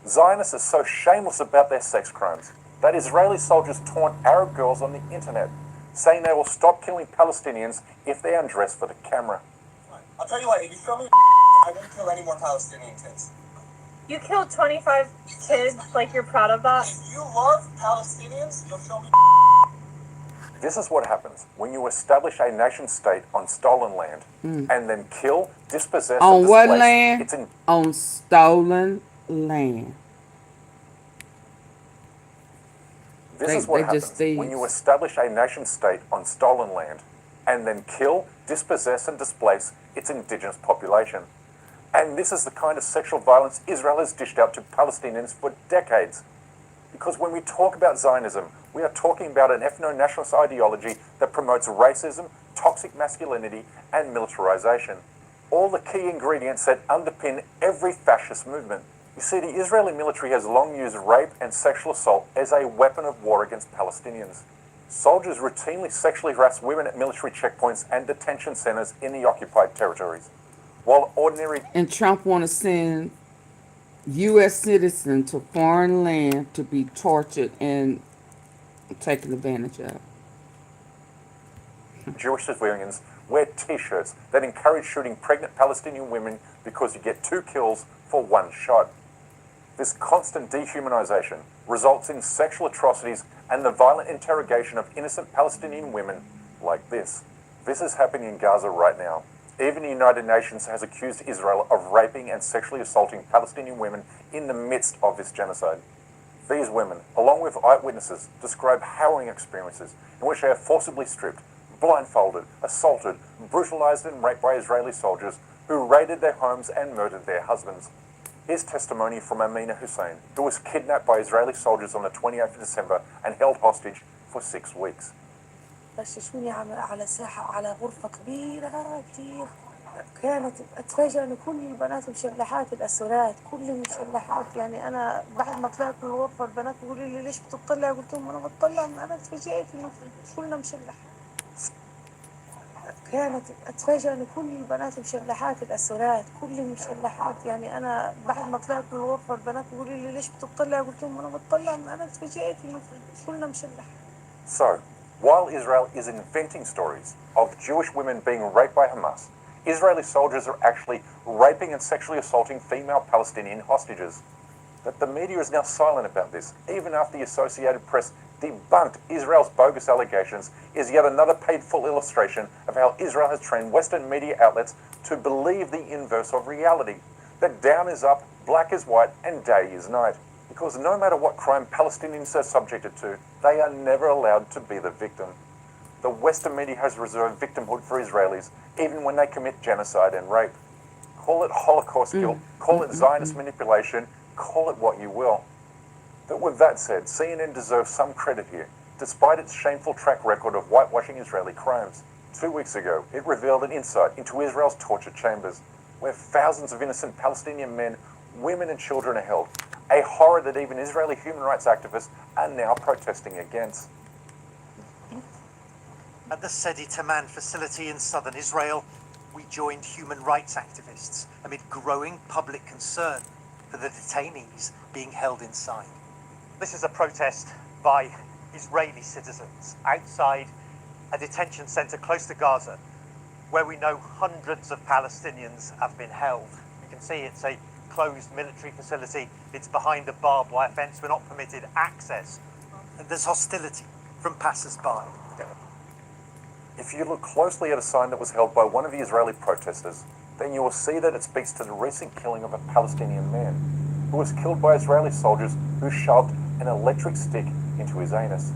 Zionists are so shameless about their sex crimes that Israeli soldiers taunt Arab girls on the internet, saying they will stop killing Palestinians if they undress for the camera. I'll tell you what, if you show me I won't kill any more Palestinian kids. You killed 25 kids, like you're proud of that? If you love Palestinians, you'll show me. This is what happens when you establish a nation state on stolen land and then kill, dispossess, On and what displace. land? It's in On stolen land. This is what happens when you establish a nation state on stolen land and then kill, dispossess, and displace its indigenous population. And this is the kind of sexual violence Israel has dished out to Palestinians for decades. Because when we talk about Zionism, we are talking about an ethno-nationalist ideology that promotes racism, toxic masculinity, and militarization. All the key ingredients that underpin every fascist movement. You see, the Israeli military has long used rape and sexual assault as a weapon of war against Palestinians. Soldiers routinely sexually harass women at military checkpoints and detention centers in the occupied territories, while ordinary... And Trump want to send U.S. citizens to foreign land to be tortured and taken advantage of. Jewish civilians wear t-shirts that encourage shooting pregnant Palestinian women because you get 2 kills for 1 shot. This constant dehumanization results in sexual atrocities and the violent interrogation of innocent Palestinian women like this. This is happening in Gaza right now. Even the United Nations has accused Israel of raping and sexually assaulting Palestinian women in the midst of this genocide. These women, along with eyewitnesses, describe harrowing experiences in which they are forcibly stripped, blindfolded, assaulted, brutalized and raped by Israeli soldiers who raided their homes and murdered their husbands. Here's testimony from Amina Hussein, who was kidnapped by Israeli soldiers on the 28th of December and held hostage for 6 weeks. غششوني على ساحة على غرفة كبيرة كتير كانت أتفاجأ إن كل البنات مشلحات الأسورات كل مشلحات يعني أنا بعد ما طلعت من الغرفة البنات بيقولوا لي ليش بتطلع قلت لهم أنا بطلع أنا اتفاجأت إنه كلنا مشلحات كانت أتفاجأ إن كل البنات مشلحات الأسورات كلهم مشلحات يعني أنا بعد ما طلعت من الغرفة البنات بيقولوا لي ليش بتطلع قلت لهم أنا بتطلع أنا اتفاجأت إنه كلنا مشلحات. So, while Israel is inventing stories of Jewish women being raped by Hamas, Israeli soldiers are actually raping and sexually assaulting female Palestinian hostages. But the media is now silent about this, even after the Associated Press debunked Israel's bogus allegations, is yet another painful illustration of how Israel has trained Western media outlets to believe the inverse of reality, that down is up, black is white, and day is night. Because no matter what crime Palestinians are subjected to, they are never allowed to be the victim. The Western media has reserved victimhood for Israelis, even when they commit genocide and rape. Call it Holocaust guilt, call it Zionist manipulation, call it what you will. But with that said, CNN deserves some credit here, despite its shameful track record of whitewashing Israeli crimes. 2 weeks ago, it revealed an insight into Israel's torture chambers, where thousands of innocent Palestinian men, women and children are held, a horror that even Israeli human rights activists are now protesting against. At the Sedi Taman facility in southern Israel, we joined human rights activists amid growing public concern for the detainees being held inside. This is a protest by Israeli citizens outside a detention center close to Gaza, where we know hundreds of Palestinians have been held. You can see it's a closed military facility. It's behind a barbed wire fence. We're not permitted access. And there's hostility from passers-by. If you look closely at a sign that was held by one of the Israeli protesters, then you will see that it speaks to the recent killing of a Palestinian man who was killed by Israeli soldiers who shoved an electric stick into his anus.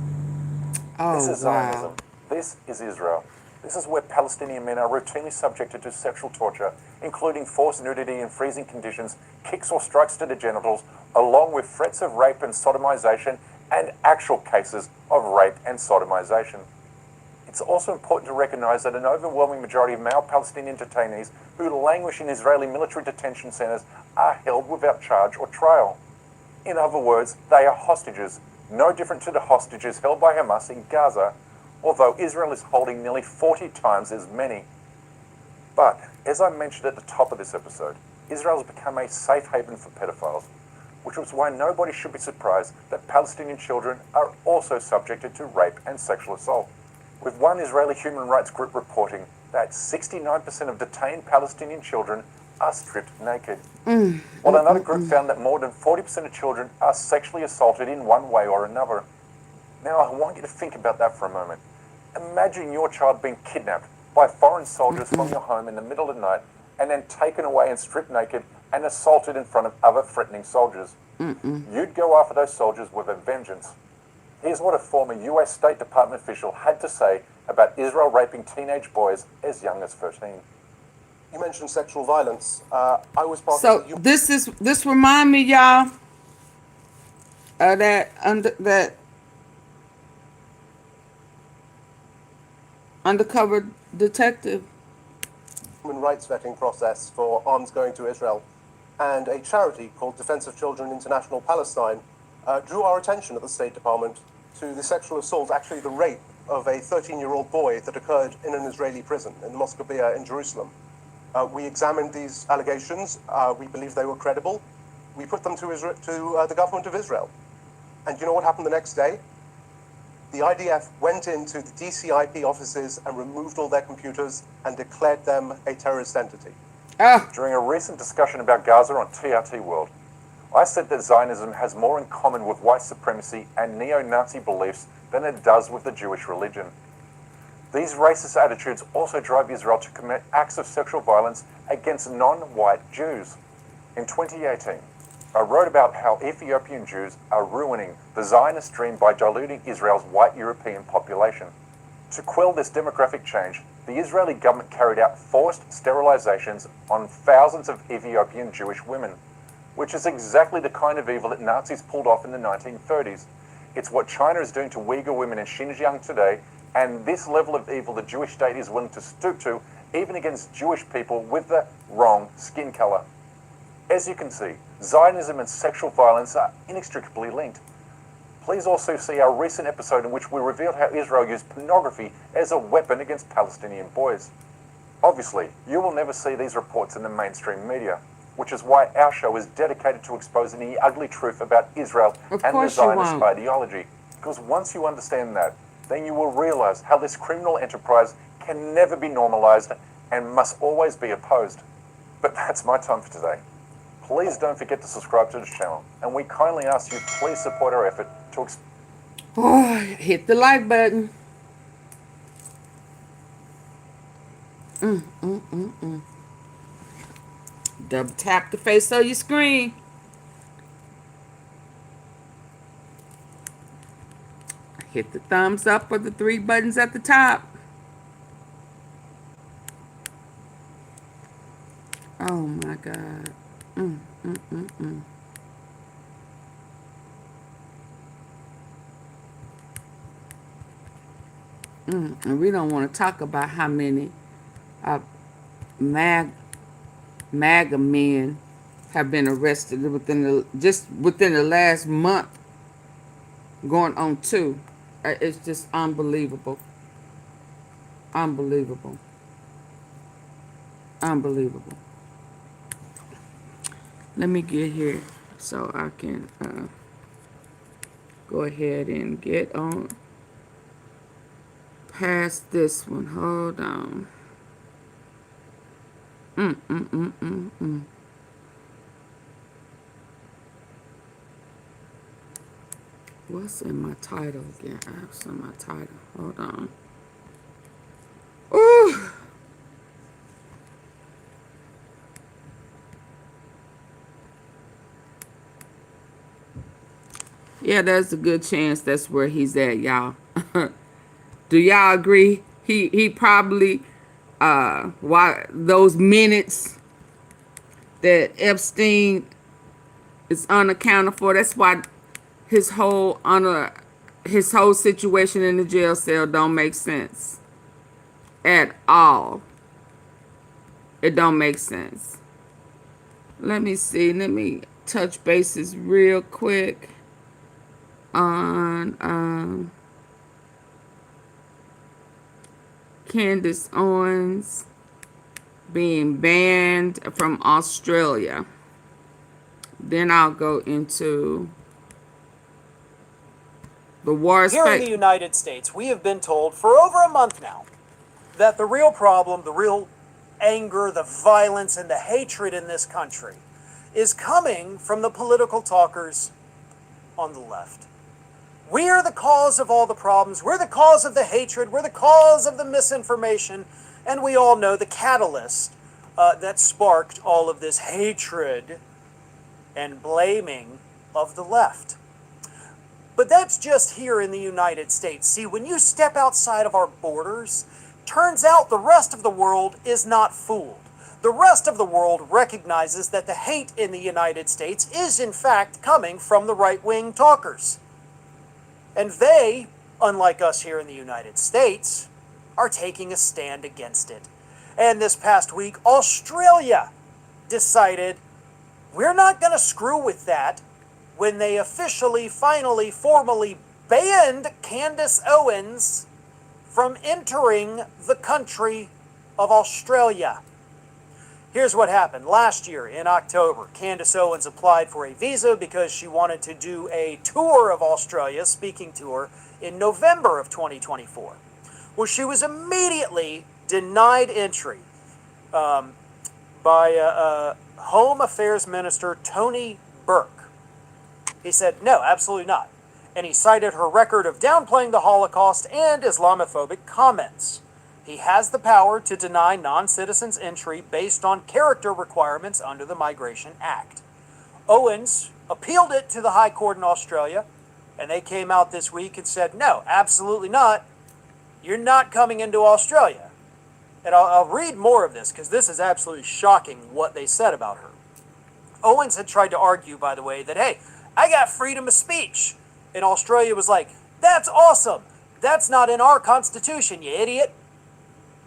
This is Zionism. This is Israel. This is where Palestinian men are routinely subjected to sexual torture, including forced nudity in freezing conditions, kicks or strikes to the genitals, along with threats of rape and sodomization, and actual cases of rape and sodomization. It's also important to recognize that an overwhelming majority of male Palestinian detainees who languish in Israeli military detention centers are held without charge or trial. In other words, they are hostages, no different to the hostages held by Hamas in Gaza, although Israel is holding nearly 40 times as many. But, as I mentioned at the top of this episode, Israel has become a safe haven for pedophiles, which is why nobody should be surprised that Palestinian children are also subjected to rape and sexual assault, with one Israeli human rights group reporting that 69% of detained Palestinian children are stripped naked, while another group found that more than 40% of children are sexually assaulted in one way or another. Now, I want you to think about that for a moment. Imagine your child being kidnapped by foreign soldiers from your home in the middle of the night and then taken away and stripped naked and assaulted in front of other threatening soldiers. You'd go after those soldiers with a vengeance. Here's what a former US State Department official had to say about Israel raping teenage boys as young as 13. You mentioned sexual violence. I was part So of the... this remind me, y'all, of that undercover detective human rights vetting process for arms going to Israel, and a charity called Defense of Children International Palestine drew our attention at the State Department to the sexual assault, actually the rape, of a 13-year-old boy that occurred in an Israeli prison in the Moscovia in Jerusalem. We examined these allegations. We believe they were credible. We put them to the government of Israel. And you know what happened the next day? The IDF went into the DCIP offices and removed all their computers and declared them a terrorist entity. During a recent discussion about Gaza on TRT World, I said that Zionism has more in common with white supremacy and neo-Nazi beliefs than it does with the Jewish religion. These racist attitudes also drive Israel to commit acts of sexual violence against non-white Jews. In 2018, I wrote about how Ethiopian Jews are ruining the Zionist dream by diluting Israel's white European population. To quell this demographic change, the Israeli government carried out forced sterilizations on thousands of Ethiopian Jewish women, which is exactly the kind of evil that Nazis pulled off in the 1930s. It's what China is doing to Uyghur women in Xinjiang today, and this level of evil the Jewish state is willing to stoop to, even against Jewish people with the wrong skin color. As you can see, Zionism and sexual violence are inextricably linked. Please also see our recent episode in which we revealed how Israel used pornography as a weapon against Palestinian boys. Obviously, you will never see these reports in the mainstream media, which is why our show is dedicated to exposing the ugly truth about Israel Of and the course you Zionist won't. ideology. Because once you understand that, then you will realize how this criminal enterprise can never be normalized and must always be opposed. But that's my time for today. Please don't forget to subscribe to this channel, and we kindly ask you please support our effort to Oh, hit the like button. Double tap the face of your screen. Hit the thumbs up or the 3 buttons at the top. Oh my God. And we don't want to talk about how many MAGA men have been arrested within the last month, going on 2. It's just unbelievable. Unbelievable. Unbelievable. Let me get here so I can go ahead and get on past this one. Hold on. What's in my title again? What's in my title? Hold on. Ooh. Yeah, there's a good chance that's where he's at, y'all. Do y'all agree? He probably why those minutes that Epstein is unaccounted for. That's why his whole situation in the jail cell don't make sense at all. It don't make sense. Let me see. Let me touch bases real quick on Candace Owens being banned from Australia. Then I'll go into the war. Here in the United States, we have been told for over a month now that the real problem, the real anger, the violence, and the hatred in this country is coming from the political talkers on the left. We are the cause of all the problems. We're the cause of the hatred. We're the cause of the misinformation. And we all know the catalyst that sparked all of this hatred and blaming of the left. But that's just here in the United States. See, when you step outside of our borders, turns out the rest of the world is not fooled. The rest of the world recognizes that the hate in the United States is in fact coming from the right-wing talkers. And they, unlike us here in the United States, are taking a stand against it. And this past week, Australia decided we're not going to screw with that when they officially, finally, formally banned Candace Owens from entering the country of Australia. Here's what happened. Last year in October, Candace Owens applied for a visa because she wanted to do a tour of Australia, speaking tour, in November of 2024. Well, she was immediately denied entry by Home Affairs Minister Tony Burke. He said, no, absolutely not. And he cited her record of downplaying the Holocaust and Islamophobic comments. He has the power to deny non-citizens entry based on character requirements under the Migration Act. Owens appealed it to the High Court in Australia, and they came out this week and said, no, absolutely not. You're not coming into Australia. And I'll read more of this because this is absolutely shocking what they said about her. Owens had tried to argue, by the way, that, hey, I got freedom of speech. And Australia was like, that's awesome. That's not in our Constitution, you idiot.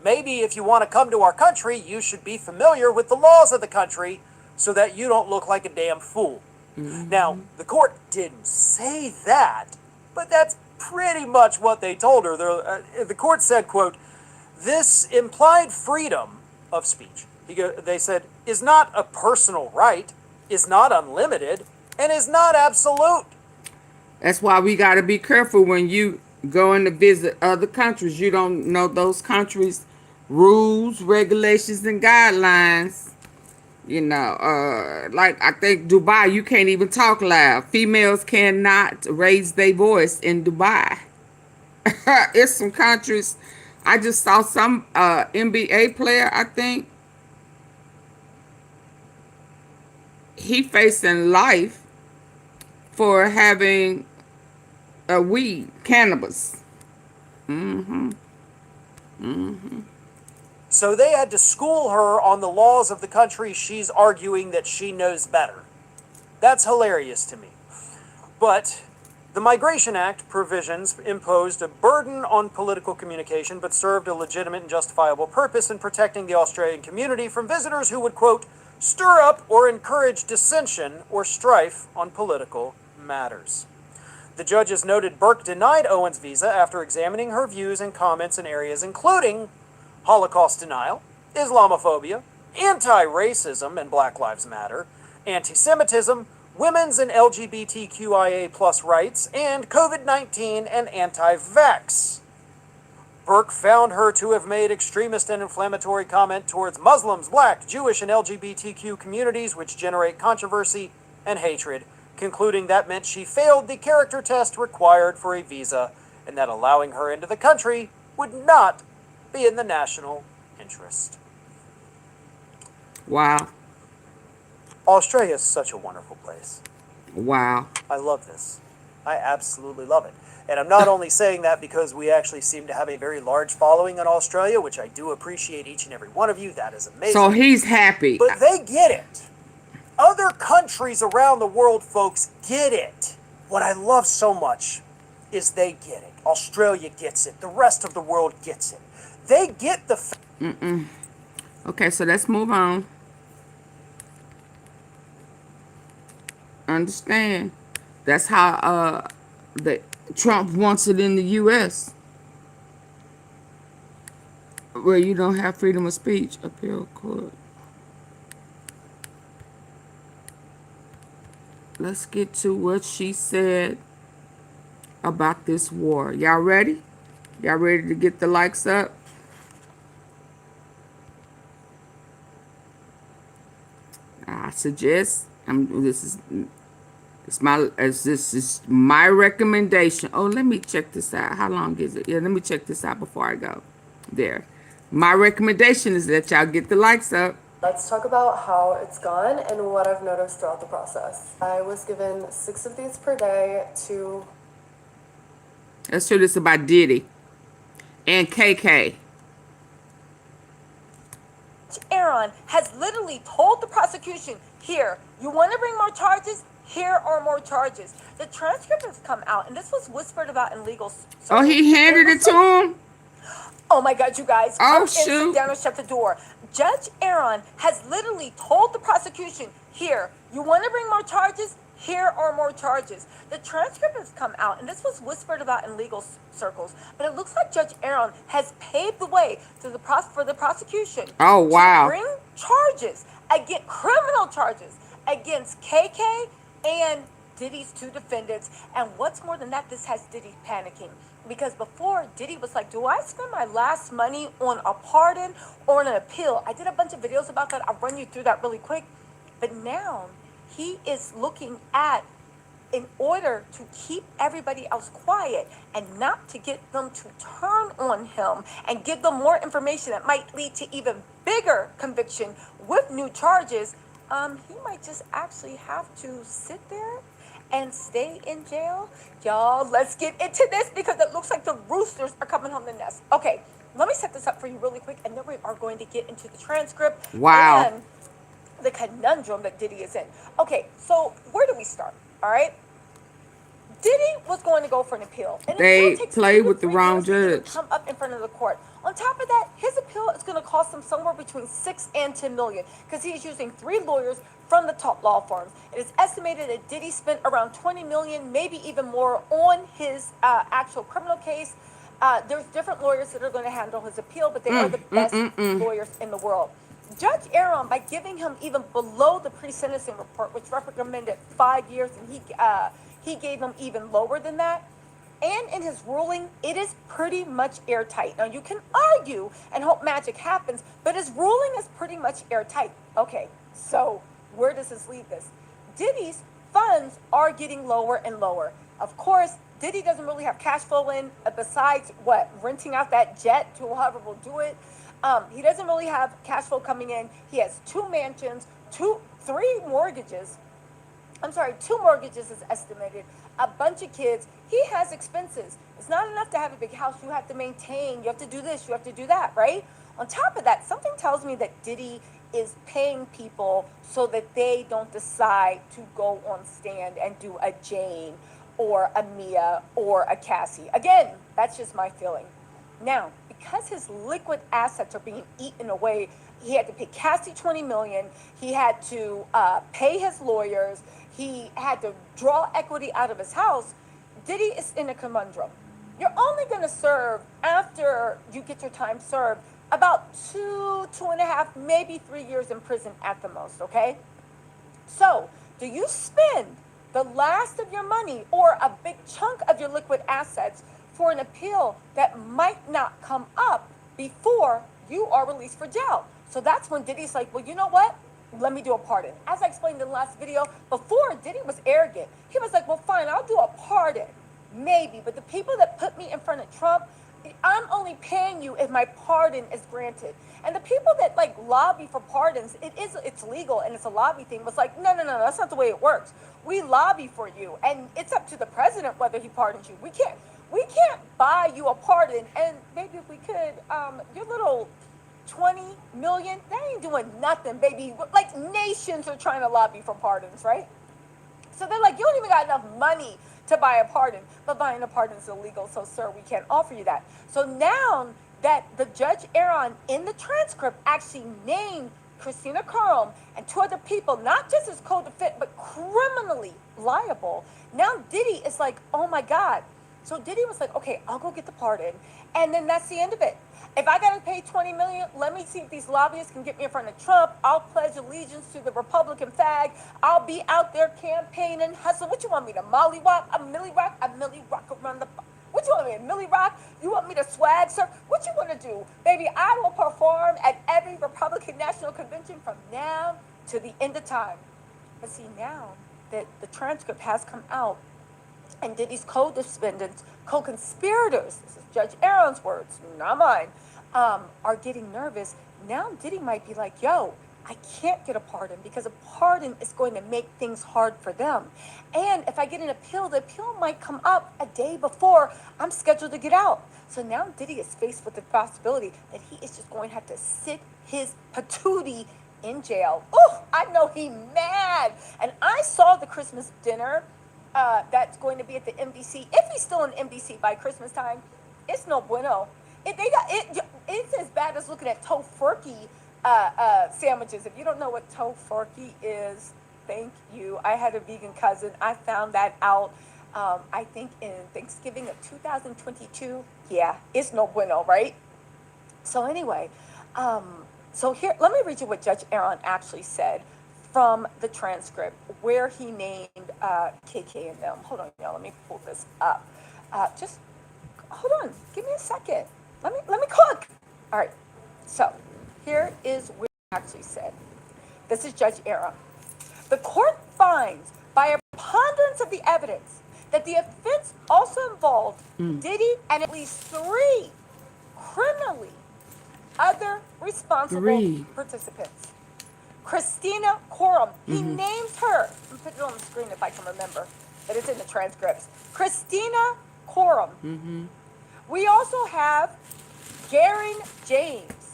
Maybe if you want to come to our country, you should be familiar with the laws of the country so that you don't look like a damn fool. Now, the court didn't say that, but that's pretty much what they told her. The court said, quote, this implied freedom of speech. They said, is not a personal right, is not unlimited, and is not absolute. That's why we got to be careful when you going to visit other countries. You don't know those countries' rules, regulations, and guidelines. You know, like I think Dubai, you can't even talk loud. Females cannot raise their voice in Dubai. It's some countries. I just saw some NBA player, I think. He facing life for having a weed, cannabis. So they had to school her on the laws of the country she's arguing that she knows better. That's hilarious to me. But the Migration Act provisions imposed a burden on political communication, but served a legitimate and justifiable purpose in protecting the Australian community from visitors who would, quote, stir up or encourage dissension or strife on political matters. The judges noted Burke denied Owens' visa after examining her views and comments in areas including Holocaust denial, Islamophobia, anti-racism and Black Lives Matter, anti-Semitism, women's and LGBTQIA plus rights, and COVID-19 and anti-vax. Burke found her to have made extremist and inflammatory comment towards Muslims, Black, Jewish, and LGBTQ communities which generate controversy and hatred, concluding that meant she failed the character test required for a visa and that allowing her into the country would not be in the national interest. Wow. Australia is such a wonderful place. Wow. I love this. I absolutely love it. And I'm not only saying that because we actually seem to have a very large following in Australia, which I do appreciate each and every one of you. That is amazing. So he's happy. But they get it. Other countries around the world, folks, get it. What I love so much is they get it. Australia gets it. The rest of the world gets it. They get the... Okay, so let's move on. Understand. That's how the Trump wants it in the U.S. where you don't have freedom of speech. Appeal court. Let's get to what she said about this war. Y'all ready? Y'all ready to get the likes up? I suggest this is my recommendation. Oh, let me check this out. How long is it? Yeah, let me check this out before I go. There. My recommendation is that y'all get the likes up. Let's talk about how it's gone and what I've noticed throughout the process. I was given 6 of these per day to... Let's hear this about Diddy and KK. Aaron has literally told the prosecution, here, you want to bring more charges? Here are more charges. The transcript has come out, and this was whispered about in legal circles. Oh, he handed it to him? Oh my God, you guys. Oh, shoot. Sit down and shut the door. Judge Aaron has literally told the prosecution, here, you want to bring more charges? Here are more charges. The transcript has come out, and this was whispered about in legal circles, but it looks like Judge Aaron has paved the way to for the prosecution. Oh, wow. To bring charges, criminal charges, against KK and Diddy's 2 defendants. And what's more than that, this has Diddy panicking. Because before, Diddy was like, do I spend my last money on a pardon or on an appeal? I did a bunch of videos about that. I'll run you through that really quick. But now he is looking at, in order to keep everybody else quiet and not to get them to turn on him and give them more information that might lead to even bigger conviction with new charges, he might just actually have to sit there and stay in jail. Y'all, let's get into this because it looks like the roosters are coming home the nest. Okay, let me set this up for you really quick, and then we are going to get into the transcript. Wow. And the conundrum that Diddy is in. Okay, so where do we start? All right. Diddy was going to go for an appeal. And they played with the wrong judge. Come up in front of the court. On top of that, his appeal is going to cost him somewhere between 6 and 10 million because he's using 3 lawyers from the top law firms. It is estimated that Diddy spent around 20 million, maybe even more, on his actual criminal case. There's different lawyers that are going to handle his appeal, but they are the best lawyers in the world. Judge Aaron, by giving him even below the pre-sentencing report, which recommended 5 years, and he gave him even lower than that, and in his ruling, it is pretty much airtight. Now, you can argue and hope magic happens, but his ruling is pretty much airtight. Okay, so where does this leave this? Diddy's funds are getting lower and lower. Of course, Diddy doesn't really have cash flow in, besides what, renting out that jet to whoever will do it. He doesn't really have cash flow coming in. He has 2 mansions, 2 mortgages is estimated, a bunch of kids. He has expenses. It's not enough to have a big house. You have to maintain, you have to do this, you have to do that, right? On top of that, something tells me that Diddy is paying people so that they don't decide to go on stand and do a Jane or a Mia or a Cassie. Again, that's just my feeling. Now, because his liquid assets are being eaten away, he had to pay Cassie $20 million. He had to pay his lawyers. He had to draw equity out of his house. Diddy is in a conundrum. You're only going to serve, after you get your time served, about 2.5, maybe 3 years in prison at the most, okay? So, do you spend the last of your money or a big chunk of your liquid assets for an appeal that might not come up before you are released for jail? So that's when Diddy's like, well, you know what? Let me do a pardon. As I explained in the last video, before, Diddy was arrogant. He was like, well, fine, I'll do a pardon. Maybe. But the people that put me in front of Trump, I'm only paying you if my pardon is granted. And the people that like lobby for pardons, it's legal and it's a lobby thing, was like, no, that's not the way it works. We lobby for you, and it's up to the president whether he pardons you. We can't buy you a pardon. And maybe if we could, your little 20 million, that ain't doing nothing, baby. Like, nations are trying to lobby for pardons, right? So they're like, you don't even got enough money to buy a pardon, but buying a pardon is illegal, so sir, we can't offer you that. So now that the Judge Aaron in the transcript actually named Christina Carlm and 2 other people, not just as co-defendant, but criminally liable, now Diddy is like, oh my God. So Diddy was like, okay, I'll go get the pardon, and then that's the end of it. If I gotta pay $20 million, let me see if these lobbyists can get me in front of Trump. I'll pledge allegiance to the Republican flag. I'll be out there campaigning, hustling. What you want me to mollywop? A milli rock around the. What you want me to milli rock? You want me to swag surf? What you want to do, baby? I will perform at every Republican National Convention from now to the end of time. But see, now that the transcript has come out, and Diddy's co-defendants, co-conspirators, this is Judge Aaron's words, not mine, are getting nervous. Now Diddy might be like, yo, I can't get a pardon because a pardon is going to make things hard for them. And if I get an appeal, the appeal might come up a day before I'm scheduled to get out. So now Diddy is faced with the possibility that he is just going to have to sit his patootie in jail. Oh, I know he mad. And I saw the Christmas dinner that's going to be at the NBC. If he's still in NBC by Christmas time, it's no bueno. It's as bad as looking at tofurkey sandwiches. If you don't know what tofurkey is, thank you. I had a vegan cousin. I found that out, I think in Thanksgiving of 2022. Yeah, it's no bueno, right? So anyway, so here, let me read you what Judge Aaron actually said from the transcript where he named KK and them. Hold on, y'all. Let me pull this up. Just hold on. Give me a second. Let me cook. All right. So here is what he actually said. This is Judge Aaron. The court finds by a preponderance of the evidence that the offense also involved Diddy and at least 3 criminally other responsible participants. Christina Coram, he names her. Let me put it on the screen if I can remember, but it's in the transcripts. Christina Coram. We also have Garen James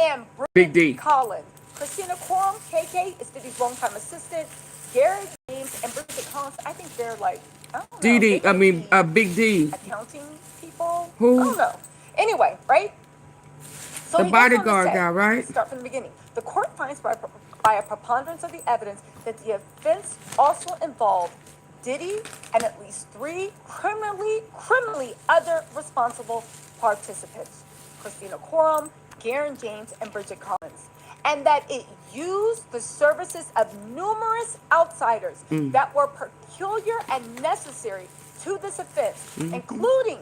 and Big D. Collins. Christina Coram, KK, is Diddy's longtime assistant. Garen James and Bridget Collins, I think they're like, I don't know. Diddy, Big D. Accounting people? Who? I don't know. Anyway, right? So the bodyguard guy, right? Let's start from the beginning. The court finds by a preponderance of the evidence that the offense also involved Diddy and at least 3 criminally other responsible participants: Christina Quorum, Garen James, and Bridget Collins. And that it used the services of numerous outsiders that were peculiar and necessary to this offense, including.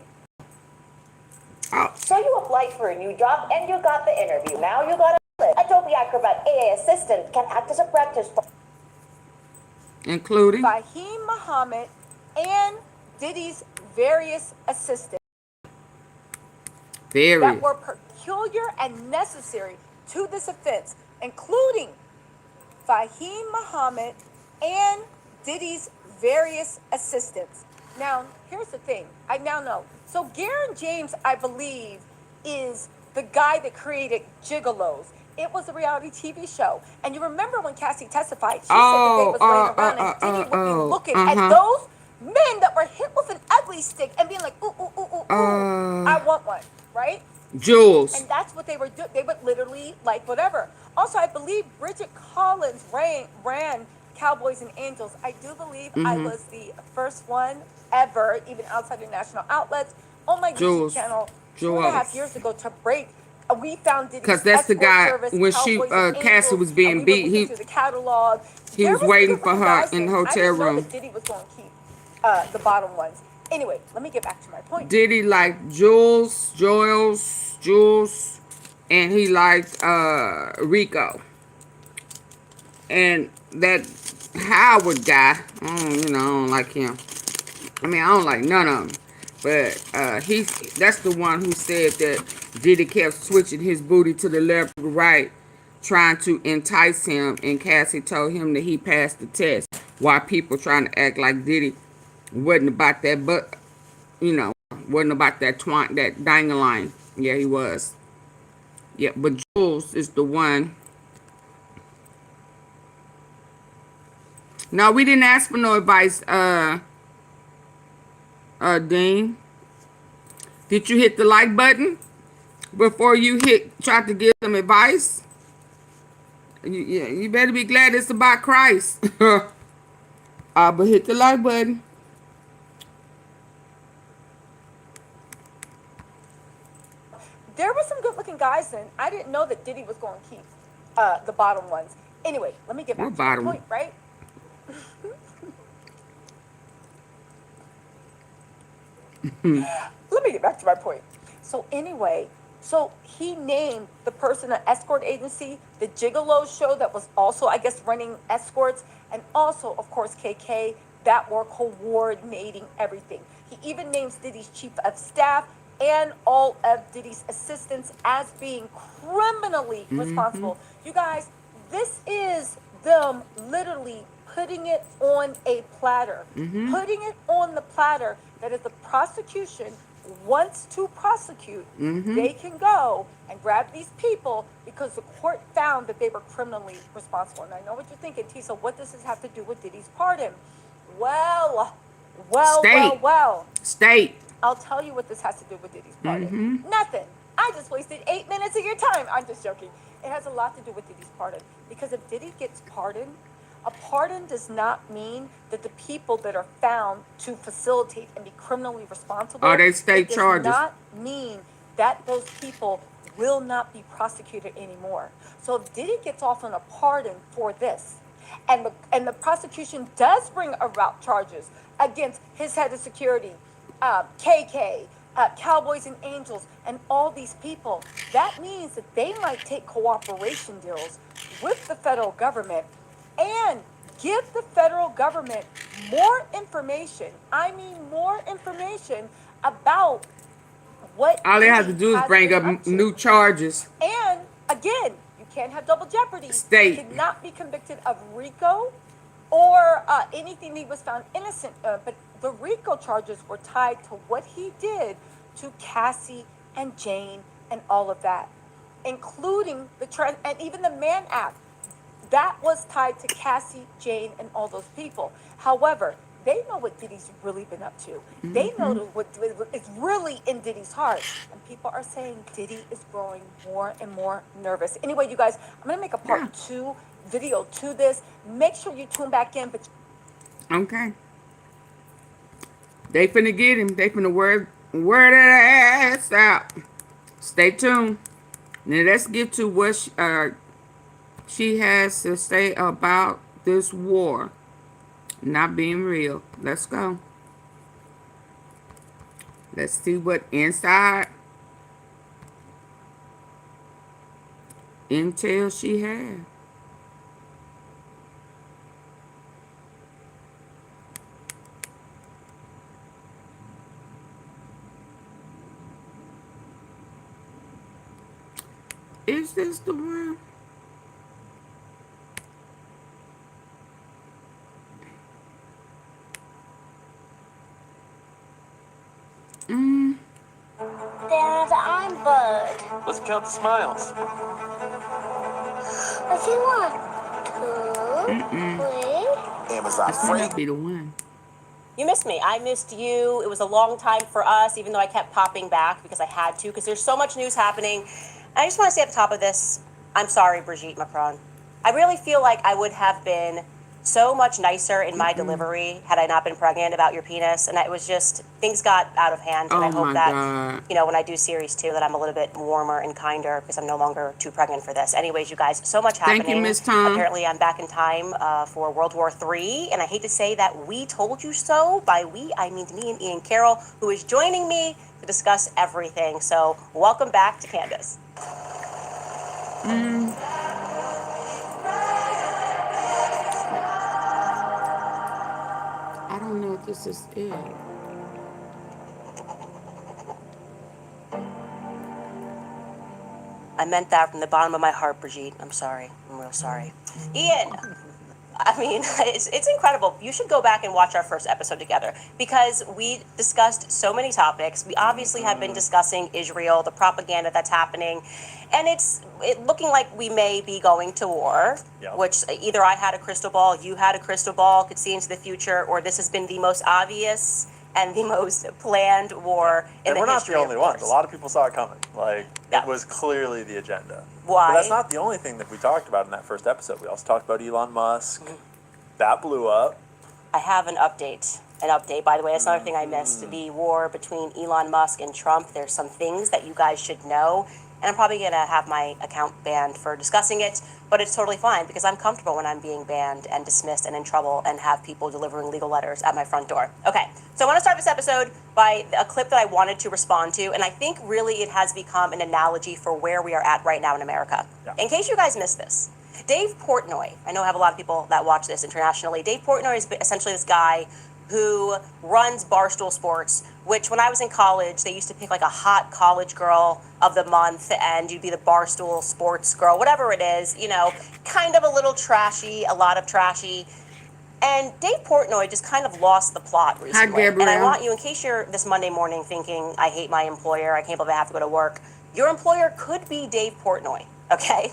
So you applied for a new job and you got the interview. Now you got Adobe Acrobat AI assistant can act as a practice for including Fahim Muhammad and Diddy's various assistants that were peculiar and necessary to this offense, including Fahim Muhammad and Diddy's various assistants. Now, here's the thing. I now know. So Garen James, I believe, is the guy that created Gigolos. It was a reality TV show. And you remember when Cassie testified, she said that they was laying around and Diddy would be looking at those men that were hit with an ugly stick and being like, ooh, ooh, ooh, ooh, ooh, I want one, right? Jules. And that's what they were doing. They would literally, like, whatever. Also, I believe Bridget Collins ran Cowboys and Angels. I do believe I was the first one ever, even outside of national outlets, on my YouTube channel 2.5 years ago to break. We found Diddy's because that's the guy service, when she Cassie was being beat. He the catalog. He was waiting for her in the hotel room. That Diddy was going to keep the bottom ones. Anyway, let me get back to my point. Diddy liked Jules, and he liked Rico. And that Howard guy, I don't like him. I mean, I don't like none of them. But that's the one who said that Diddy kept switching his booty to the left or right, trying to entice him. And Cassie told him that he passed the test. While people trying to act like Diddy wasn't about that, but wasn't about that that dang-a-line. Yeah, he was. Yeah, but Jules is the one. No, we didn't ask for no advice, Dean. Did you hit the like button before you tried to give them advice? You better be glad it's about Christ. But hit the like button. There were some good-looking guys then. I didn't know that Diddy was going to keep the bottom ones. Anyway, let me get back to my point, right? Let me get back to my point. So anyway, so he named the person an escort agency, the Gigolo show that was also, I guess, running escorts, and also, of course, KK, that were coordinating everything. He even names Diddy's chief of staff and all of Diddy's assistants as being criminally responsible. You guys, this is them literally putting it on a platter. Putting it on the platter that if the prosecution wants to prosecute, they can go and grab these people because the court found that they were criminally responsible. And I know what you're thinking, Tisa, what does this have to do with Diddy's pardon? Well. State. I'll tell you what this has to do with Diddy's pardon. Nothing. I just wasted 8 minutes of your time. I'm just joking. It has a lot to do with Diddy's pardon. Because if Diddy gets pardoned, a pardon does not mean that the people that are found to facilitate and be criminally responsible they state charges. It does not mean that those people will not be prosecuted anymore. So if Diddy gets off on a pardon for this, and the prosecution does bring about charges against his head of security, KK, Cowboys and Angels, and all these people, that means that they might take cooperation deals with the federal government and give the federal government more information. I mean, more information about what all they have to do is bring up new charges. And again, you can't have double jeopardy. State. He cannot be convicted of RICO or anything he was found innocent of. But the RICO charges were tied to what he did to Cassie and Jane and all of that, including and even the Mann Act. That was tied to Cassie, Jane, and all those people. However, they know what Diddy's really been up to. They know what is really in Diddy's heart. And people are saying Diddy is growing more and more nervous. Anyway, you guys, I'm going to make a part 2 video to this. Make sure you tune back in. Okay. They finna get him. They finna wear that ass out. Stay tuned. Now let's get to what she has to say about this war not being real. Let's go. Let's see what inside intel she had. Is this the one? Dad, I'm Bud. Let's count the smiles. I see 1, 2, 3. Amazon This might not be the one. You missed me. I missed you. It was a long time for us, even though I kept popping back because I had to, because there's so much news happening. And I just want to say at the top of this, I'm sorry, Brigitte Macron. I really feel like I would have been so much nicer in my delivery had I not been pregnant about your penis. And it was just, things got out of hand. And I hope that, when I do series 2, that I'm a little bit warmer and kinder because I'm no longer too pregnant for this. Anyways, you guys, so much happening. Thank you, Miss Tom. Apparently, I'm back in time for World War III. And I hate to say that we told you so. By we, I mean me and Ian Carroll, who is joining me to discuss everything. So welcome back to Candace. I don't know if this is it. I meant that from the bottom of my heart, Brigitte. I'm sorry. I'm real sorry. Ian, I mean, it's incredible. You should go back and watch our first episode together because we discussed so many topics. We obviously have been discussing Israel, the propaganda that's happening, and it's looking like we may be going to war, which either I had a crystal ball, you had a crystal ball, could see into the future, or this has been the most obvious and the most planned war in the history of wars. And we're not the only ones. A lot of people saw it coming. It was clearly the agenda. Why? But that's not the only thing that we talked about in that first episode. We also talked about Elon Musk. That blew up. I have an update. By the way, that's another thing I missed. The war between Elon Musk and Trump. There's some things that you guys should know. And I'm probably going to have my account banned for discussing it. But it's totally fine because I'm comfortable when I'm being banned and dismissed and in trouble and have people delivering legal letters at my front door. Okay, so I want to start this episode by a clip that I wanted to respond to. And I think really it has become an analogy for where we are at right now in America. In case you guys missed this, Dave Portnoy, I know I have a lot of people that watch this internationally. Dave Portnoy is essentially this guy who runs Barstool Sports, which when I was in college, they used to pick like a hot college girl of the month and you'd be the Barstool Sports girl, whatever it is, kind of a little trashy, a lot of trashy. And Dave Portnoy just kind of lost the plot recently. Hi, and I Gabrielle. want you, in case you're this Monday morning thinking, I hate my employer, I can't believe I have to go to work, your employer could be Dave Portnoy. Okay,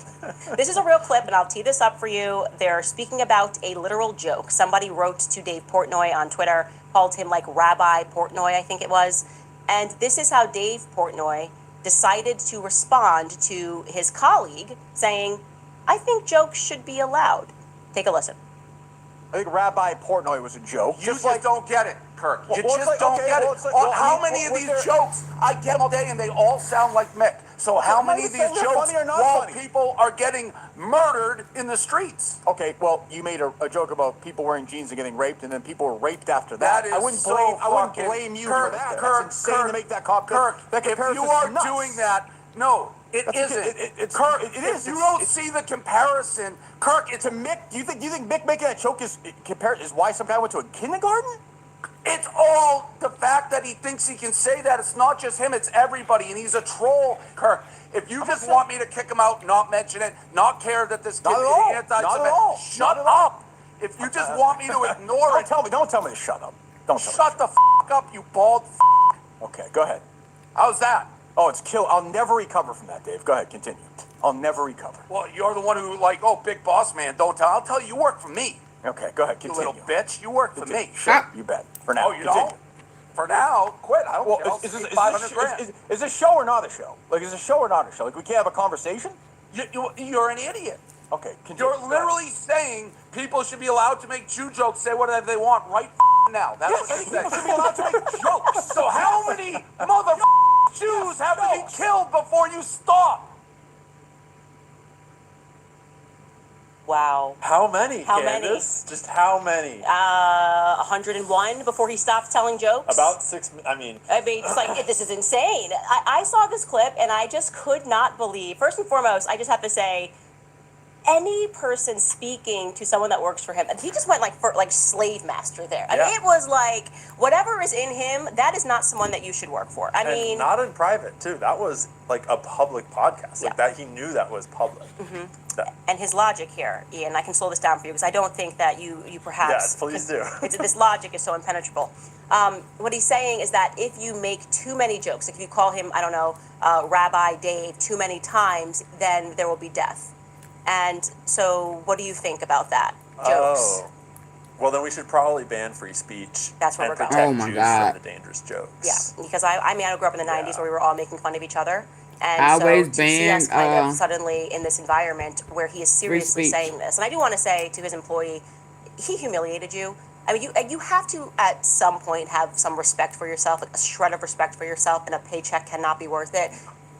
this is a real clip and I'll tee this up for you. They're speaking about a literal joke. Somebody wrote to Dave Portnoy on Twitter, called him like Rabbi Portnoy, I think it was. And this is how Dave Portnoy decided to respond to his colleague saying, I think jokes should be allowed. Take a listen. I think Rabbi Portnoy was a joke. You just don't get it, Kirk. You just don't get it. How many of these jokes I get all day and they all sound like Mick? So how many of these jokes while people are getting murdered in the streets? Okay, well, you made a joke about people wearing jeans and getting raped, and then people were raped after that. That is I wouldn't blame you Kirk, for that. Kirk, That's insane to make that cop. Kirk, that if you are doing that, no, it isn't. Kirk, if you don't see the comparison, Kirk, it's a Mick. Do you think Mick making that joke is why some guy went to a kindergarten? It's all the fact that he thinks he can say that. It's not just him, it's everybody, and he's a troll, Kirk. If you just want me to kick him out, not mention it, not care that this kid is anti-Semitic, shut up. If you just want me to ignore it. Don't tell me to shut up. Shut the up, you bald Okay, go ahead. How's that? Oh, it's kill. I'll never recover from that, Dave. Go ahead, continue. I'll never recover. Well, you're the one who big boss man, don't tell. I'll tell you, you work for me. Okay, go ahead, continue. You little bitch, you work for me. Sure, you bet. For now, Oh, you don't? For now, quit. I don't care. Is this show or not a show? Is this a show or not a show? We can't have a conversation? You're an idiot. Okay, continue. You're literally saying people should be allowed to make Jew jokes, say whatever they want right now. That's what he said. Should be allowed to make jokes. So how many mother Jews have to be killed before you stop? Wow. How many, How Candace? Just how many? 101 before he stopped telling jokes. About 6, I mean, it's like, this is insane. I saw this clip and I just could not believe. First and foremost, I just have to say, any person speaking to someone that works for him, he just went like slave master there. I mean, it was like, whatever is in him, that is not someone that you should work for. I mean, not in private too. That was like a public podcast. Like that, he knew that was public. And his logic here, Ian, I can slow this down for you because I don't think that you perhaps. Yes, please do. This logic is so impenetrable. What he's saying is that if you make too many jokes, like if you call him, I don't know, Rabbi Dave too many times, then there will be death. And so, what do you think about that? Jokes. Oh. Well, then we should probably ban free speech. That's where and we're going. protect Oh my Jews God. from the dangerous jokes. Yeah, because I grew up in the 90s where we were all making fun of each other. And I always so to see us ban, kind of suddenly in this environment where he is seriously speech. saying this. And I do want to say to his employee, he humiliated you. I mean, you have to at some point have some respect for yourself, like a shred of respect for yourself, and a paycheck cannot be worth it.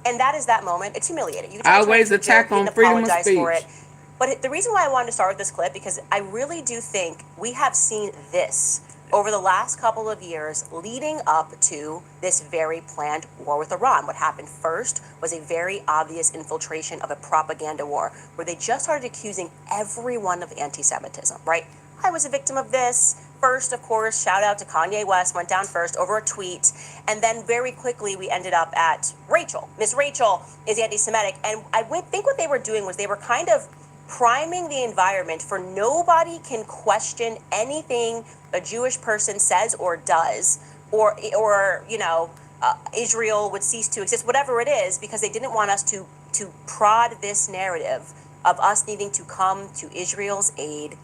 And that is that moment. It's humiliating. You I always attack on freedom of apologize for speech. it. But the reason why I wanted to start with this clip, because I really do think we have seen this over the last couple of years leading up to this very planned war with Iran. What happened first was a very obvious infiltration of a propaganda war where they just started accusing everyone of anti-Semitism, right? I was a victim of this. First, of course, shout out to Kanye West, went down first over a tweet. And then very quickly we ended up at Rachel. Miss Rachel is anti-Semitic. And I think what they were doing was they were kind of priming the environment for nobody can question anything a Jewish person says or does, or you know, Israel would cease to exist, whatever it is, because they didn't want us to prod this narrative of us needing to come to Israel's aid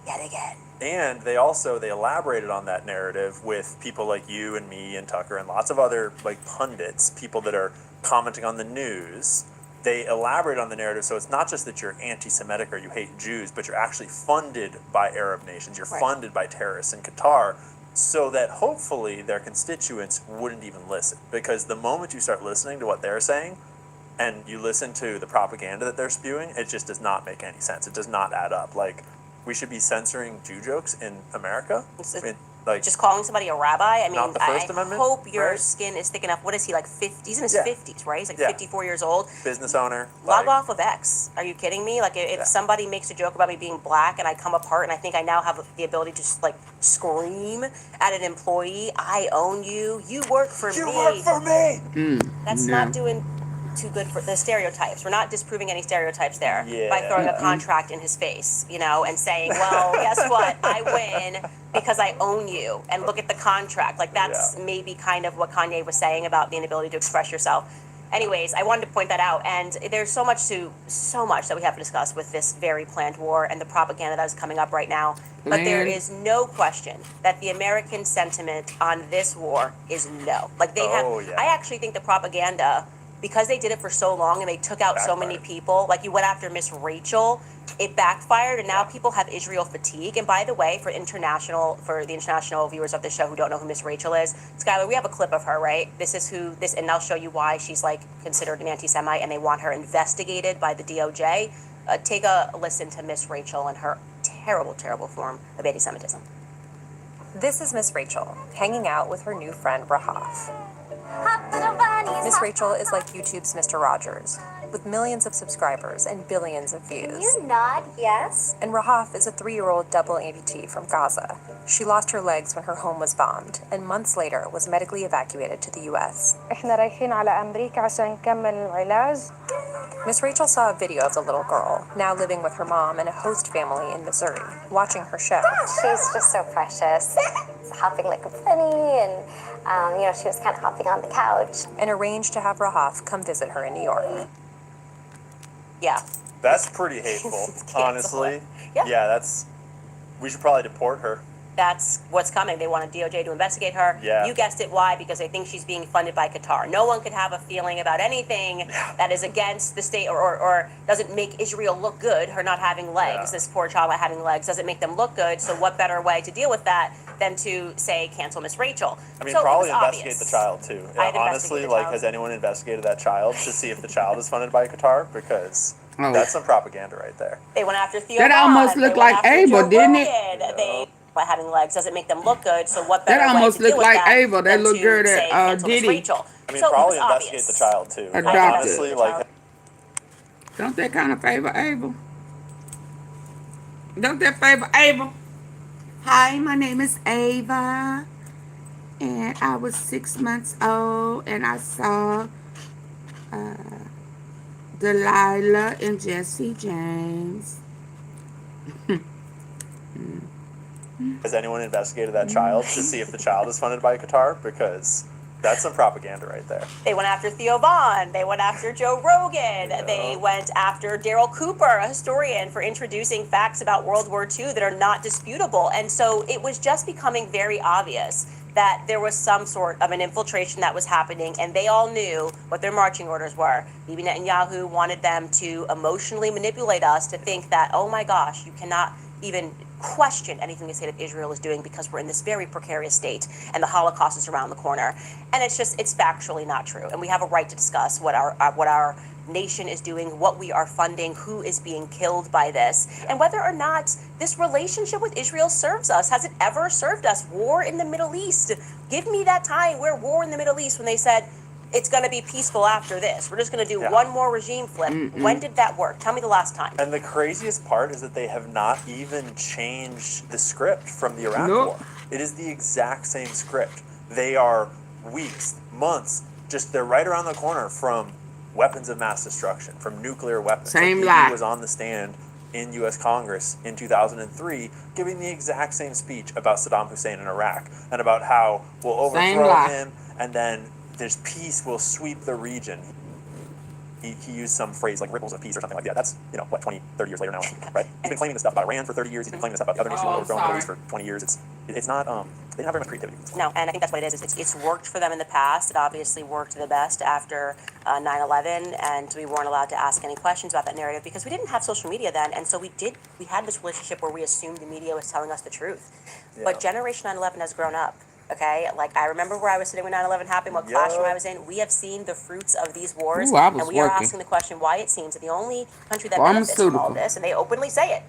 yet again. And they elaborated on that narrative with people like you and me and Tucker and lots of other like pundits, people that are commenting on the news. They elaborate on the narrative, so it's not just that you're anti-Semitic or you hate Jews, but you're actually funded by Arab nations. You're funded by terrorists in Qatar, so that hopefully their constituents wouldn't even listen. Because the moment you start listening to what they're saying, and you listen to the propaganda that they're spewing, it just does not make any sense. It does not add up. Like, we should be censoring Jew jokes in America? Like, just calling somebody a rabbi? I mean, not the First Amendment, hope your right? skin is thick enough. What is he, like 50? He's in his 50s, right? He's like 54 years old. Business owner. Log off of X. Are you kidding me? Like, if somebody makes a joke about me being black and I come apart and I think I now have the ability to just, like, scream at an employee, I own you. You work for me. You work for me! That's not doing too good for the stereotypes. We're not disproving any stereotypes there by throwing a contract in his face, you know, and saying, well, guess what? I win because I own you. And look at the contract. Like, that's maybe kind of what Kanye was saying about the inability to express yourself. Anyways, I wanted to point that out. And there's so much that we have to discuss with this very planned war and the propaganda that is coming up right now. But there is no question that the American sentiment on this war is no. Like, they have, I actually think the propaganda, because they did it for so long and they took out so many people, like you went after Miss Rachel, it backfired, and now people have Israel fatigue. And by the way, for the international viewers of the show who don't know who Miss Rachel is, Skylar, we have a clip of her, right? And I'll show you why she's like considered an anti-Semite and they want her investigated by the DOJ. Take a listen to Miss Rachel and her terrible, terrible form of anti-Semitism. This is Miss Rachel, hanging out with her new friend, Rahaf. Miss Rachel is like YouTube's Mr. Rogers, with millions of subscribers and billions of views. Can you nod yes? And Rahaf is a 3-year-old double amputee from Gaza. She lost her legs when her home was bombed, and months later was medically evacuated to the U.S. إحنا رايحين على أمريكا عشان نكمل العلاج. Miss Rachel saw a video of the little girl, now living with her mom and a host family in Missouri, watching her show. She's just so precious, hopping like a bunny, and she was kind of hopping on the couch. And arranged to have Rahaf come visit her in New York. Yeah. That's pretty hateful, honestly. Yeah, we should probably deport her. that's what's coming. They want a DOJ to investigate her. Yeah. You guessed it. Why? Because they think she's being funded by Qatar. No one could have a feeling about anything that is against the state or doesn't make Israel look good. Her not having legs, this poor child not having legs, doesn't make them look good. So what better way to deal with that than to say cancel Miss Rachel? I mean, so probably it was investigate obvious. the child too. I'd Honestly, investigate the like, child. has anyone investigated that child to see if the child is funded by Qatar? Because that's some propaganda right there. They went after Theo That Vaughn. almost They looked went like after Abel, Joe didn't it? Rogan. They by having legs doesn't make them look good. So what better That way almost to deal looked with like that Abel. That than little to girl say that cancel Miss Diddy. Rachel? I mean, So it probably was investigate obvious. the child too. Adopted. Honestly, like. Don't that kind of favor Abel? Don't that favor Abel? Hi, my name is Ava. And I was 6 months old and I saw Delilah and Jesse James. Has anyone investigated that child to see if the child is funded by Qatar? Because that's some propaganda right there. They went after Theo Vaughn. They went after Joe Rogan. They went after Daryl Cooper, a historian, for introducing facts about World War II that are not disputable. And so it was just becoming very obvious that there was some sort of an infiltration that was happening, and they all knew what their marching orders were. Bibi Netanyahu wanted them to emotionally manipulate us to think that, oh my gosh, you cannot even question anything the state of Israel is doing because we're in this very precarious state and the Holocaust is around the corner. And it's factually not true. And we have a right to discuss what our nation is doing, what we are funding, who is being killed by this, and whether or not this relationship with Israel serves us. Has it ever served us? War in the Middle East. Give me that time where war in the Middle East when they said, it's going to be peaceful after this. We're just going to do one more regime flip. When did that work? Tell me the last time. And the craziest part is that they have not even changed the script from the Iraq War. It is the exact same script. They are weeks, months, they're right around the corner from weapons of mass destruction, from nuclear weapons. Same Bibi lie. was on the stand in U.S. Congress in 2003 giving the exact same speech about Saddam Hussein in Iraq and about how we'll overthrow him and then this peace will sweep the region. He used some phrase like ripples of peace or something like that. That's, 20, 30 years later now, right? He's been claiming this stuff about Iran for 30 years. He's been claiming this stuff about the other nations who overthrown the Middle East for 20 years. It's not, they didn't have very much creativity. No, and I think that's what it is. It's worked for them in the past. It obviously worked the best after 9/11, and we weren't allowed to ask any questions about that narrative because we didn't have social media then, and so we had this relationship where we assumed the media was telling us the truth. Yeah. But Generation 9/11 has grown up. Okay, like I remember where I was sitting when 9/11 happened, what classroom I was in. We have seen the fruits of these wars, and we are asking the question why it seems that the only country that benefits from all this, and they openly say it,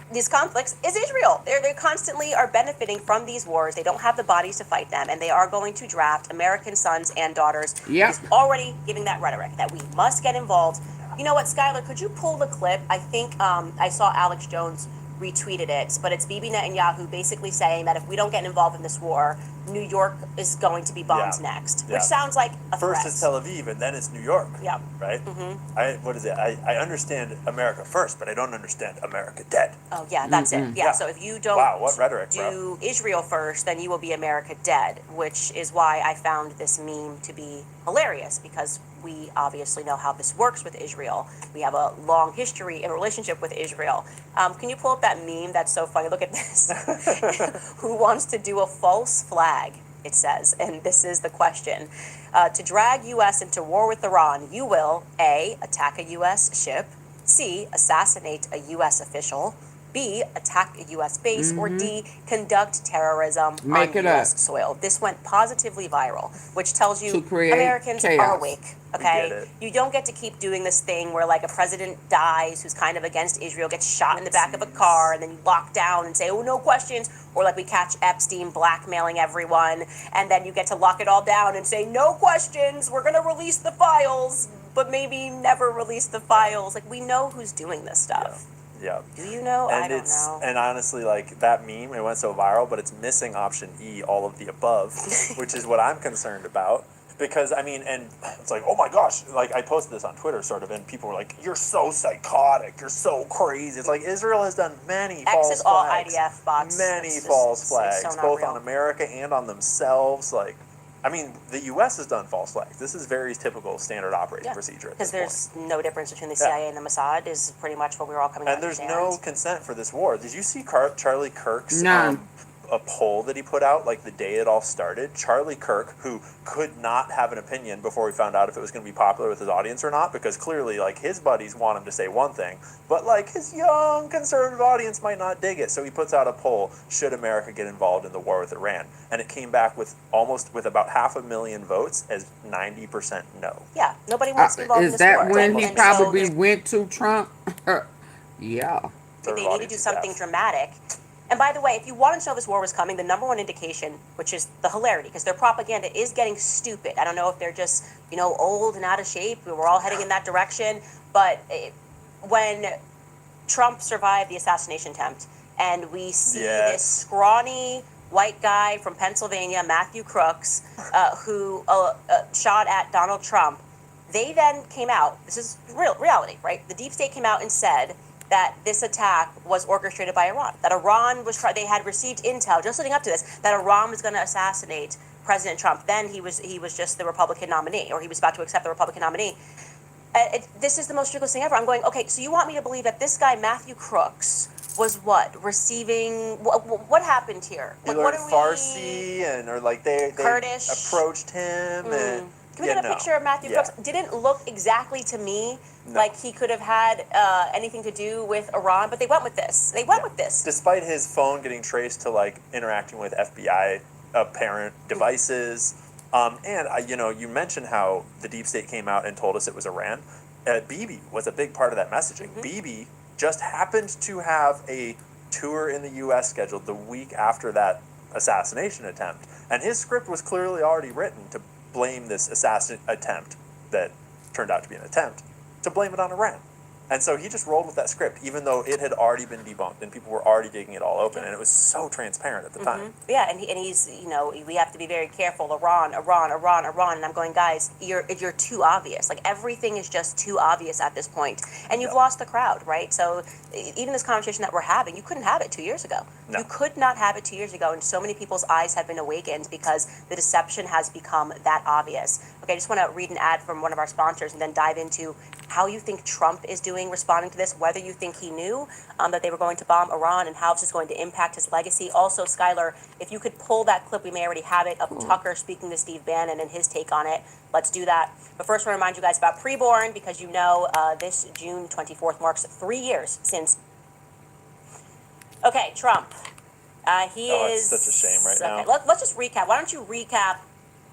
these conflicts, is Israel. They constantly are benefiting from these wars. They don't have the bodies to fight them, and they are going to draft American sons and daughters. He's already giving that rhetoric that we must get involved. You know what, Skylar, could you pull the clip? I think I saw Alex Jones retweeted it, but it's Bibi Netanyahu basically saying that if we don't get involved in this war, New York is going to be bombed next, which sounds like a threat. First it's Tel Aviv, and then it's New York. Yeah. Right? What is it? I understand America first, but I don't understand America dead. Oh, yeah, that's it. Yeah, so if you don't what rhetoric, do Israel first, then you will be America dead, which is why I found this meme to be hilarious, because we obviously know how this works with Israel. We have a long history and relationship with Israel. Can you pull up that meme? That's so funny. Look at this. Who wants to do a false flag, it says. And this is the question. To drag U.S. into war with Iran, you will, A, attack a U.S. ship, C, assassinate a U.S. official, B, attack a U.S. base, or D, conduct terrorism on U.S. soil. This went positively viral, which tells you Americans are awake, okay? You don't get to keep doing this thing where like a president dies who's kind of against Israel, gets shot in the back of a car, and then you lock down and say, oh, no questions, or like we catch Epstein blackmailing everyone, and then you get to lock it all down and say, no questions, we're gonna release the files, but maybe never release the files. Like, we know who's doing this stuff. Yeah. Do you know? And I don't know. And honestly, like that meme, it went so viral, but it's missing option E, all of the above, which is what I'm concerned about. Because, I mean, and it's like, oh my gosh, like I posted this on Twitter sort of, and people were like, you're so psychotic, you're so crazy. It's like Israel has done many false flags. all IDF bots. Many false flags, both on America and on themselves. Like, I mean, the U.S. has done false flags. This is very typical standard operating procedure. Because there's no difference between the CIA and the Mossad is pretty much what we were all coming to understand. And there's no consent for this war. Did you see Charlie Kirk's a poll that he put out like the day it all started. Charlie Kirk, who could not have an opinion before we found out if it was going to be popular with his audience or not, because clearly like his buddies want him to say one thing, but like his young conservative audience might not dig it. So he puts out a poll: should America get involved in the war with Iran? And it came back with about 500,000 votes as 90% no. Yeah, nobody wants to be involved in Is this war. that when he And probably so went to Trump? Yeah. they need to do something dramatic. And by the way, if you wanted to know this war was coming, the number one indication, which is the hilarity, because their propaganda is getting stupid. I don't know if they're just, old and out of shape. We were all heading in that direction. But when Trump survived the assassination attempt, and we see this scrawny white guy from Pennsylvania, Matthew Crooks, who shot at Donald Trump, they then came out. This is reality, right? The deep state came out and said that this attack was orchestrated by Iran. That Iran was they had received intel just leading up to this that Iran was going to assassinate President Trump. Then he was just the Republican nominee, or he was about to accept the Republican nominee. This is the most ridiculous thing ever. I'm going, okay, so you want me to believe that this guy Matthew Crooks was receiving what happened here? He learned Farsi they Kurdish approached him and. Can we get a picture of Matthew Crooks? Didn't look exactly to me like he could have had anything to do with Iran, but they went with this. Despite his phone getting traced to interacting with FBI apparent devices, and you mentioned how the deep state came out and told us it was Iran. Bibi was a big part of that messaging. Mm-hmm. Bibi just happened to have a tour in the U.S. scheduled the week after that assassination attempt, and his script was clearly already written to blame this assassin attempt that turned out to be an attempt, to blame it on Iran. And so he just rolled with that script, even though it had already been debunked and people were already digging it all open, and it was so transparent at the time. Yeah, and he's, we have to be very careful. Iran, and I'm going, guys, you're too obvious. Like, everything is just too obvious at this point, and you've lost the crowd, right? So even this conversation that we're having, you couldn't have it 2 years ago. No. You could not have it 2 years ago, and so many people's eyes have been awakened because the deception has become that obvious. Okay, I just want to read an ad from one of our sponsors and then dive into how you think Trump is doing responding to this, whether you think he knew that they were going to bomb Iran and how this is going to impact his legacy. Also, Skylar, if you could pull that clip, we may already have it, of Tucker speaking to Steve Bannon and his take on it. Let's do that. But first, I want to remind you guys about Preborn, because this June 24th marks 3 years since. Okay, Trump. It's such a shame right now. Let's just recap. Why don't you recap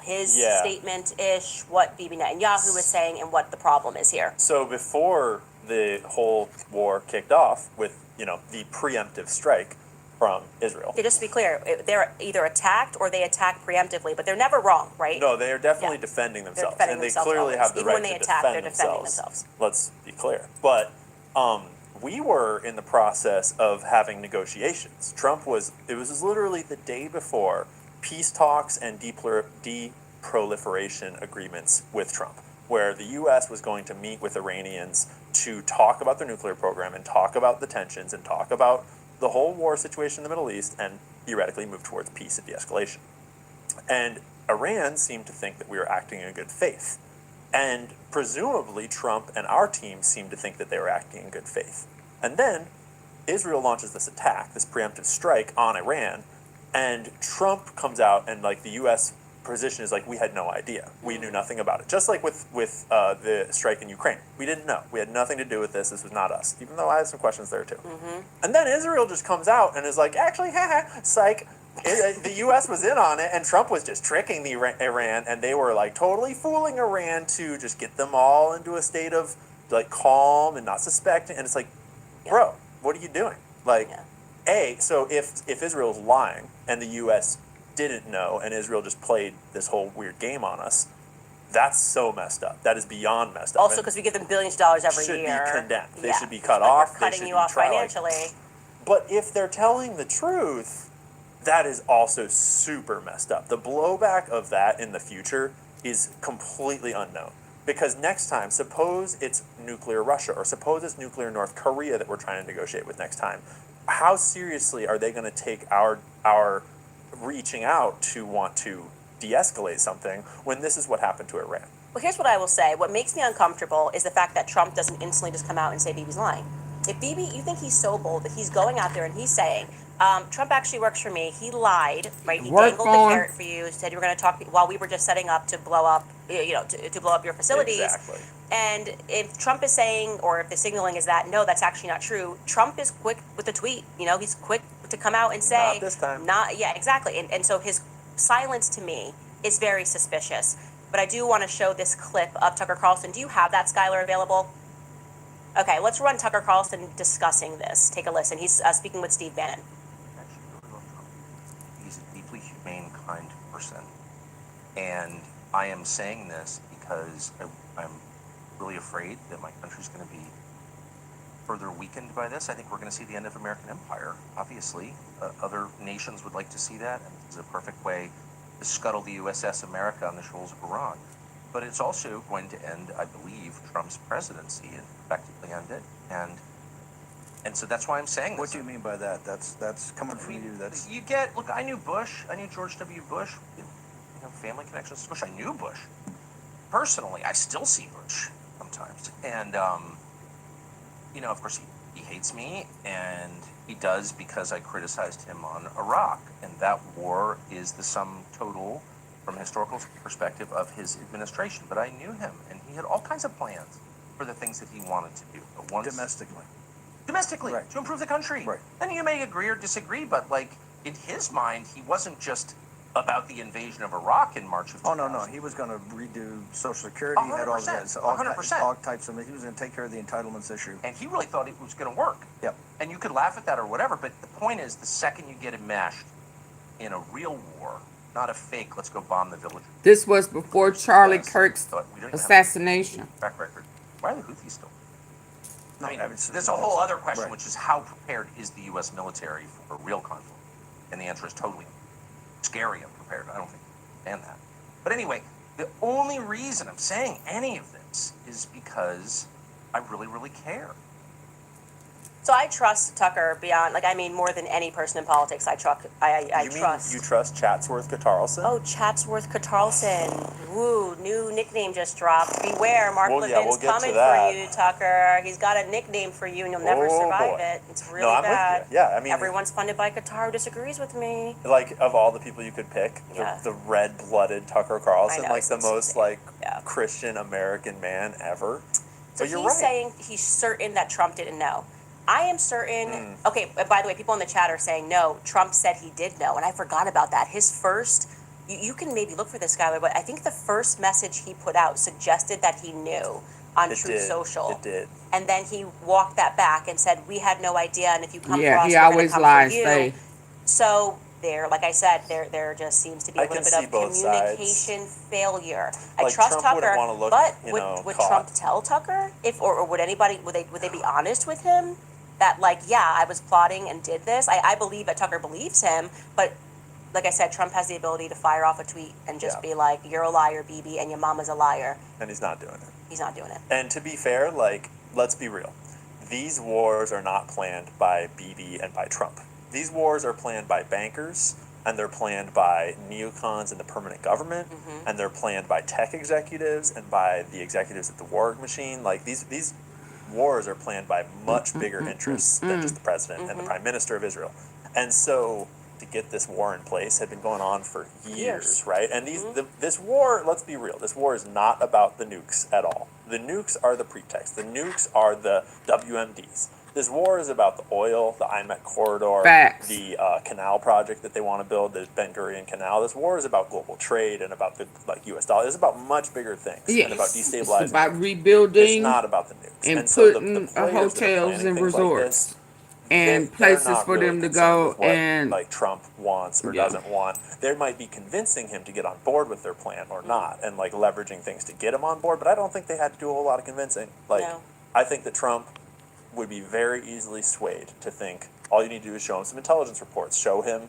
his statement-ish, what Bibi Netanyahu is saying, and what the problem is here. So before the whole war kicked off with, the preemptive strike from Israel. Yeah, just to be clear, they're either attacked or they attack preemptively, but they're never wrong, right? No, they are definitely defending themselves. They're defending themselves clearly always. have the Even right when they to attack, defend they're defending themselves. Let's be clear. But we were in the process of having negotiations. It was literally the day before peace talks and deproliferation agreements with Trump, where the U.S. was going to meet with Iranians to talk about their nuclear program and talk about the tensions and talk about the whole war situation in the Middle East and theoretically move towards peace and de-escalation. And Iran seemed to think that we were acting in good faith. And presumably Trump and our team seemed to think that they were acting in good faith. And then Israel launches this attack, this preemptive strike on Iran, and Trump comes out and the U.S. position is we had no idea. We knew nothing about it. Just like with the strike in Ukraine. We didn't know. We had nothing to do with this. This was not us. Even though I had some questions there too. Mm-hmm. And then Israel just comes out and is actually, psych. The U.S. was in on it, and Trump was just tricking the Iran, and they were totally fooling Iran to just get them all into a state of calm and not suspecting. And it's bro, what are you doing? So if Israel's lying and the U.S. didn't know and Israel just played this whole weird game on us, that's so messed up. That is beyond messed up. Also, because we give them billions of dollars every year. Should be condemned. They should be cut off. We're cutting you off financially. But if they're telling the truth, that is also super messed up. The blowback of that in the future is completely unknown. Because next time, suppose it's nuclear Russia, or suppose it's nuclear North Korea that we're trying to negotiate with next time. How seriously are they going to take our reaching out to want to de-escalate something when this is what happened to Iran? Well, here's what I will say. What makes me uncomfortable is the fact that Trump doesn't instantly just come out and say Bibi's lying. If Bibi, you think he's so bold that he's going out there and he's saying, Trump actually works for me. He lied, right? He Work dangled for the him. carrot for you. Said you were going to talk while we were just setting up to blow up, to blow up your facilities. Exactly. And if Trump is saying, or if the signaling is that no, that's actually not true. Trump is quick with the tweet. He's quick to come out and say, Not this time. Not, yeah, exactly. And so his silence to me is very suspicious. But I do want to show this clip of Tucker Carlson. Do you have that, Skylar, available? Okay, let's run Tucker Carlson discussing this. Take a listen. He's speaking with Steve Bannon. He's a deeply humane, kind person. And I am saying this because I'm really afraid that my country's going to be further weakened by this. I think we're going to see the end of American empire, obviously. Other nations would like to see that, and this is a perfect way to scuttle the USS America on the shoals of Iran. But it's also going to end, I believe, Trump's presidency and effectively end it. And so that's why I'm saying this. What do you mean by that? That's coming from you. That's Look, I knew Bush. I knew George W. Bush. Family connections to Bush. I knew Bush. Personally, I still see Bush sometimes. And, of course, he hates me, and he does because I criticized him on Iraq. And that war is the sum total, from a historical perspective, of his administration. But I knew him, and he had all kinds of plans for the things that he wanted to do. But once, domestically, right, to improve the country. Right. And you may agree or disagree, but in his mind, he wasn't just about the invasion of Iraq in March of 2000. Oh, no. He was going to redo Social Security. 100%, He had all that. 100%. All types of. He was going to take care of the entitlements issue. And he really thought it was going to work. Yep. And you could laugh at that or whatever, but the point is, the second you get enmeshed in a real war, not a fake, let's go bomb the village. This was before Charlie Kirk's assassination. Track record. Why are the Houthis still? No, there's a whole other question, which is how prepared is the U.S. military for a real conflict? And the answer is totally scary unprepared. I don't think I understand that. But anyway, the only reason I'm saying any of this is because I really, really care. So I trust Tucker beyond, more than any person in politics. I trust. You trust Chatsworth Carlson? Oh, Chatsworth Carlson. Woo, new nickname just dropped. Beware, Mark Levin's coming for you, Tucker. He's got a nickname for you, and you'll never survive it. It's really bad. With you. Yeah, everyone's funded by Qatar who disagrees with me. Of all the people you could pick, the red-blooded Tucker Carlson, the most Christian American man ever. So he's saying he's certain that Trump didn't know. I am certain. Okay, by the way, people in the chat are saying no. Trump said he did know, and I forgot about that. His first, you can maybe look for this guy, but I think the first message he put out suggested that he knew on Truth Social. It did. And then he walked that back and said, "We had no idea, and if you come for us, he we're always come lies. for you." So there, like I said, there just seems to be a little bit of communication failure. I trust Trump Tucker, look, but would Trump tell Tucker or would anybody would they be honest with him? That I was plotting and did this. I believe that Tucker believes him, but like I said, Trump has the ability to fire off a tweet and just be like, "You're a liar, BB, and your mama's a liar." And he's not doing it. He's not doing it. And to be fair, let's be real. These wars are not planned by BB and by Trump. These wars are planned by bankers, and they're planned by neocons in the permanent government, and they're planned by tech executives and by the executives at the war machine. These wars are planned by much bigger interests than just the president and the prime minister of Israel. And so to get this war in place had been going on for years, right? And this war, let's be real, this war is not about the nukes at all. The nukes are the pretext. The nukes are the WMDs. This war is about the oil, the IMEC corridor, the canal project that they want to build, the Ben Gurion Canal. This war is about global trade and about the U.S. dollar. It's about much bigger things and about destabilizing. It's about rebuilding. It's not about the nukes. And so putting hotels and resorts and places for them to go and Trump wants or doesn't want. They might be convincing him to get on board with their plan or not, and leveraging things to get him on board. But I don't think they had to do a whole lot of convincing. I think that Trump would be very easily swayed to think all you need to do is show him some intelligence reports, show him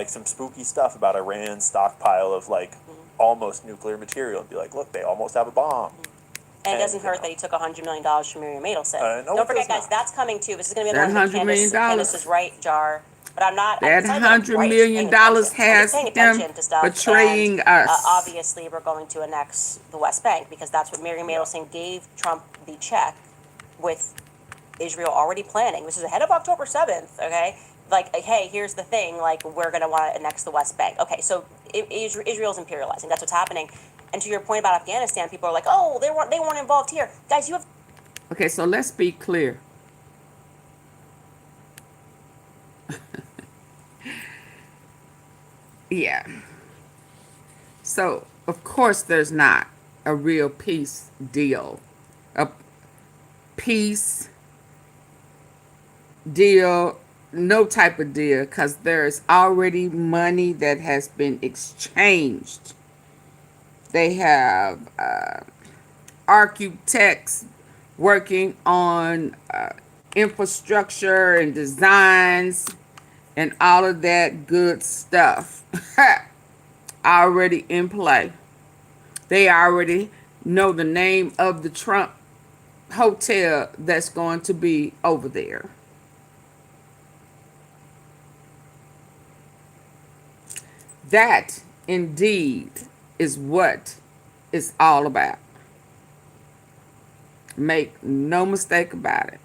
some spooky stuff about Iran's stockpile of almost nuclear material, and be like, look, they almost have a bomb. And it doesn't hurt that he took $100 million from Miriam Adelson. No, don't forget, guys, that's coming too. This is going to be that another one $100 Candace's right jar. But I'm not. That $100 million has them betraying us. Obviously, we're going to annex the West Bank because that's what Miriam Adelson gave Trump the check with Israel already planning. This is ahead of October 7th, okay? like, hey, here's the thing, like, we're going to want to annex the West Bank. Okay, so Israel's imperializing. That's what's happening. And to your point about Afghanistan, people are like, oh, they weren't involved here. Guys, you have... Okay, so let's be clear. Yeah. So, of course, there's not a real peace deal. A peace deal, no type of deal, because there's already money that has been exchanged. They have architects working on infrastructure and designs and all of that good stuff already in play. They already know the name of the Trump hotel that's going to be over there. That indeed is what it's all about. Make no mistake about it.